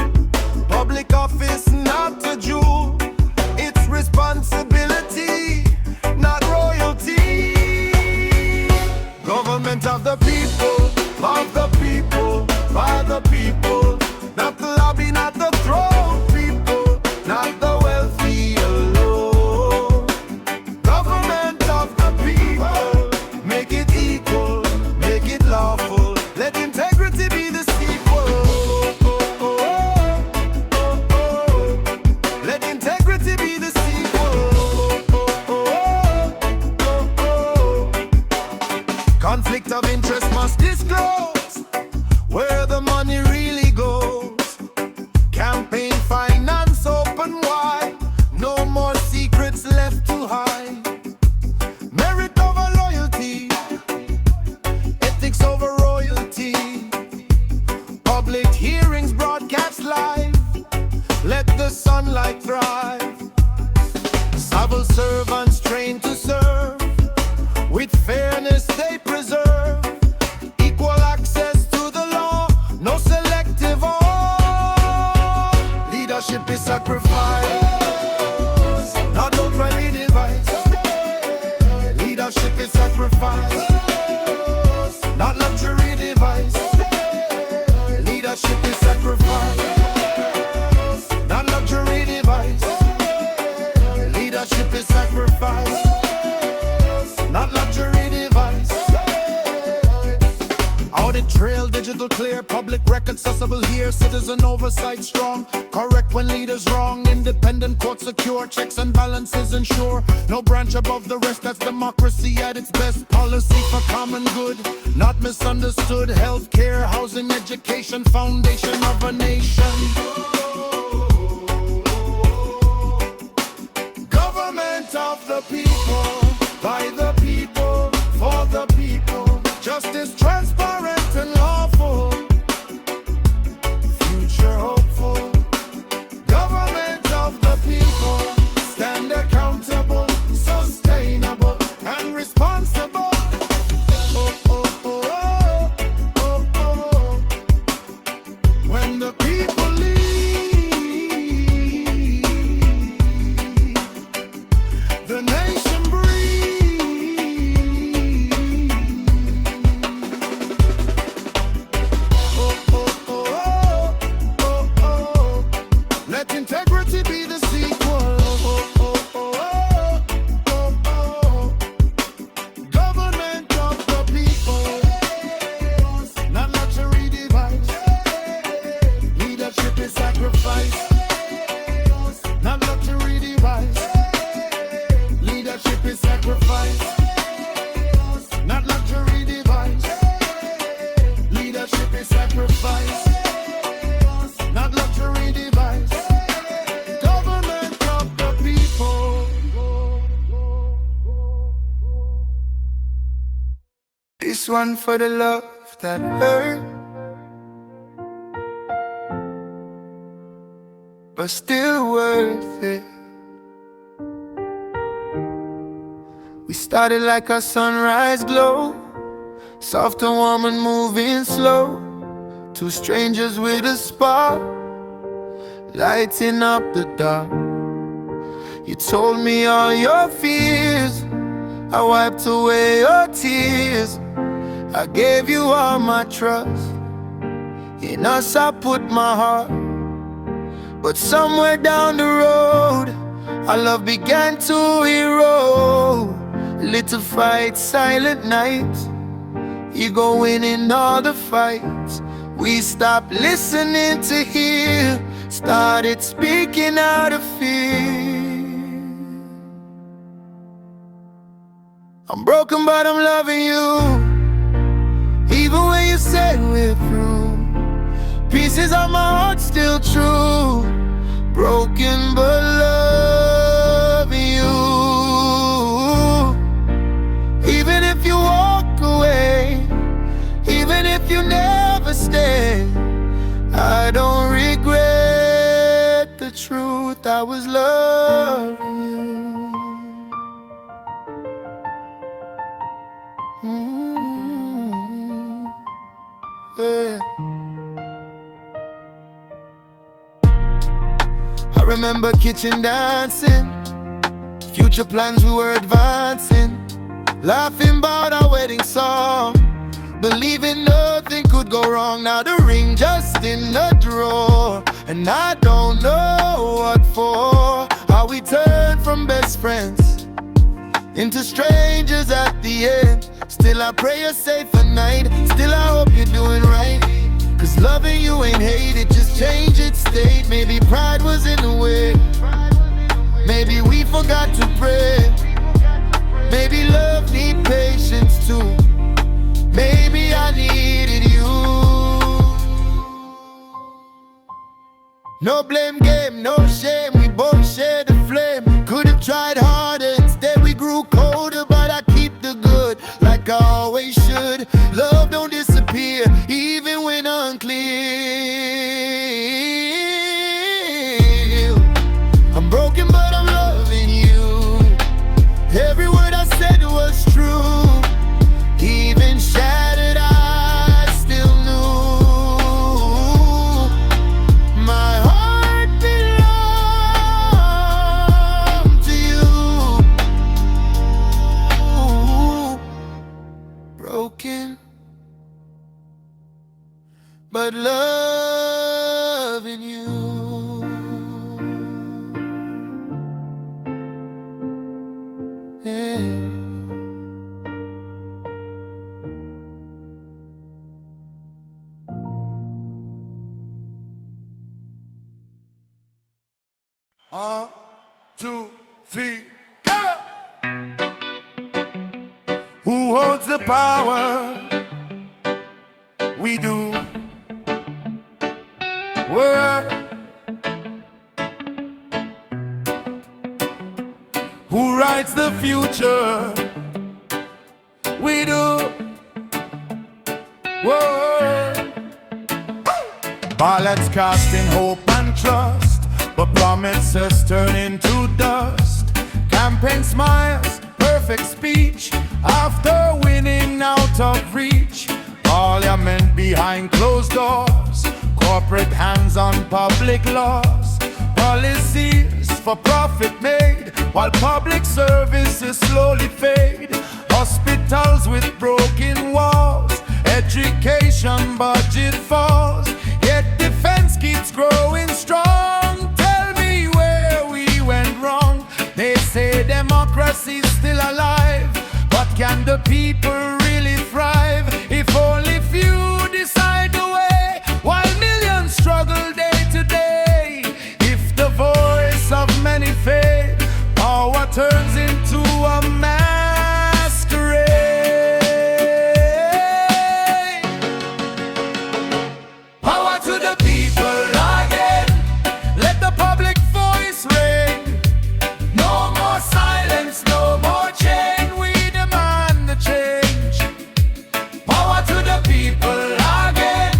Public office, not a jewel. It's responsibility, not royalty. Government of the people, by the people. Not the lobby, not the throne people, not the wealthy alone. Government of the people, make it equal, make it lawful. Let integrity be the sequel. Let integrity be the sequel. Conflict of interest must disclose where the money really goes. Campaign finance open wide, no more secrets left to hide. Merit over loyalty, ethics over royalty. Public hearings broadcast live, let the sunlight thrive. Civil servants trained to serve, with fairness they preserve. Equal access to the law, no selective or leadership is sacrifice, not no friendly device. Leadership is sacrifice, not luxury device. Leadership is sacrifice, not luxury device. Leadership is sacrifice, not luxury device. Audit trail, digital clear, public record accessible here. Citizen oversight strong, correct when leaders wrong. Independent court secure, checks and balances ensure. No branch above the rest, that's democracy at its best. Policy for common good, not misunderstood. Healthcare, housing, education, foundation of a nation. Government of the people, by the people. Justice transparent and lawful. Future hopeful. Government of the people. Stand accountable, sustainable, and responsible. Oh, oh, oh, oh, oh, oh. When the people lead, the nation breathes. Oh, oh, oh, oh, oh, oh. Let integrity be the sequel. Oh, oh, oh, oh, oh. Government of the people, not luxury device. Leadership is sacrifice, not luxury device. Leadership is sacrifice, not luxury device. Leadership is sacrifice, not luxury device. Government of the people. This one for the love that hurt, but still worth it. We started like a sunrise glow, soft and warm and moving slow. Two strangers with a spark, lighting up the dark. You told me all your fears, I wiped away your tears. I gave you all my trust, in us I put my heart. But somewhere down the road, our love began to erode. Little fights, silent nights, ego winning all the fights. We stopped listening to hear, started speaking out of fear. I'm broken but I'm loving you, even when you say we're through. Pieces of my heart still true, broken but loving you. Even if you walk away, even if you never stay, I don't regret the truth, I was loving you. Yeah. I remember kitchen dancing, future plans we were advancing, laughing about our wedding song, believing nothing could go wrong. Now the ring just in the drawer, and I don't know what for. How we turned from best friends into strangers at the end. Still I pray you're safe at night, still I hope you're doing right. Cause loving you ain't hate, it just changed its state. Maybe pride was in the way, maybe we forgot to pray. Maybe love need patience too, maybe I needed you. No blame game, no shame, we both shared the flame. Could've tried harder, instead we grew colder. But I keep the good, like I always should. Love don't disappear, even when unclear. I'm broken but I'm loving you, every word I said was true. Even shattered I still knew my heart belonged to you. Broken but loving you. Yeah. One, two, three, go! Who holds the power? We do. Word. Who writes the future? We do. Ballots casting hope and trust, but promises turn into dust. Campaign smiles, perfect speech, after winning out of reach. Parliament behind closed doors, corporate hands on public laws. Policies for profit made, while public services slowly fade. Hospitals with broken walls, education budget falls, yet defense keeps growing strong. Tell me where we went wrong. They say democracy's still alive, but can the people really thrive if only few decide the way, while millions struggle day to day? If the voice of many fade, power turns into a masquerade. Power to the people again, let the public voice ring. No more silence, no more chain, we demand the change. Power to the people again,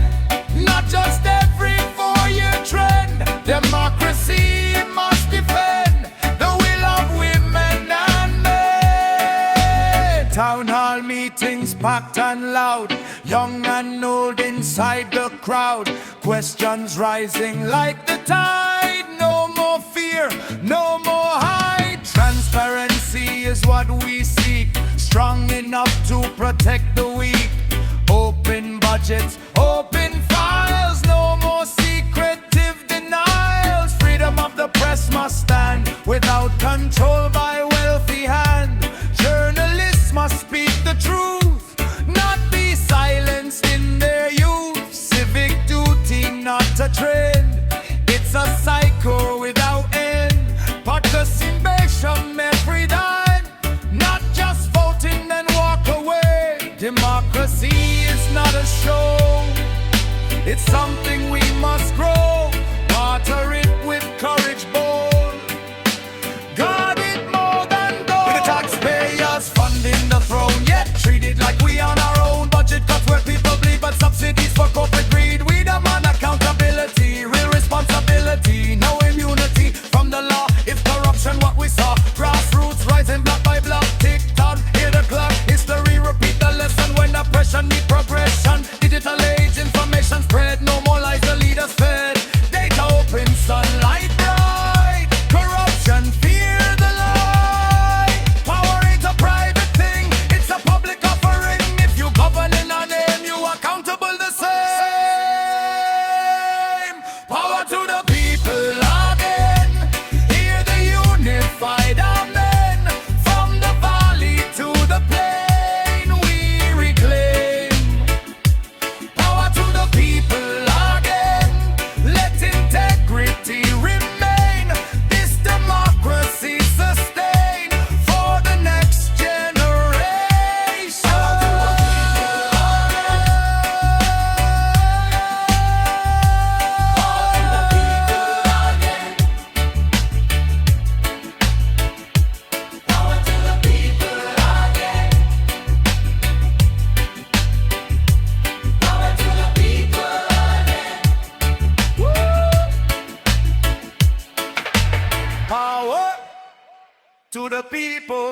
not just every 4-year trend. Democracy must defend the will of women and men. Town hall meetings packed and loud, young and old inside the crowd. Questions rising like the tide. No more fear, no more hide. Transparency is what we seek, strong enough to protect the weak. Open budgets, open files, no more secretive denials. Freedom of the press must stand without control by wealthy hand. Journalists must speak the truth, not be silenced in their youth. Civic duty, not a trend, it's a cycle without end. Participation every time, not just voting then walk away. Democracy is not a show, it's something we must grow. Water it with courage bold, guard it more than gold. With the taxpayers funding the throne, yet treated like we on our own. Budget cuts where people bleed, but subsidies for corporate greed. We demand accountability, real responsibility, no immunity from the law if corruption what we saw. Grassroots rising block by block, tick tock, hear the clock. History repeat the lesson when oppression meet progression. Digital age, information spread, no more lies the leaders fed. Data open, sunlight bright, corruption fear the light. Power ain't a private thing, it's a public offering. If you govern in a name, you accountable the same. Power to the people again, hear the unified amen. From the valley to the plain we reclaim. Power to the people again, let integrity remain. This democracy sustain for the next generation. Power to the people again. Power to the people again. Power to the people.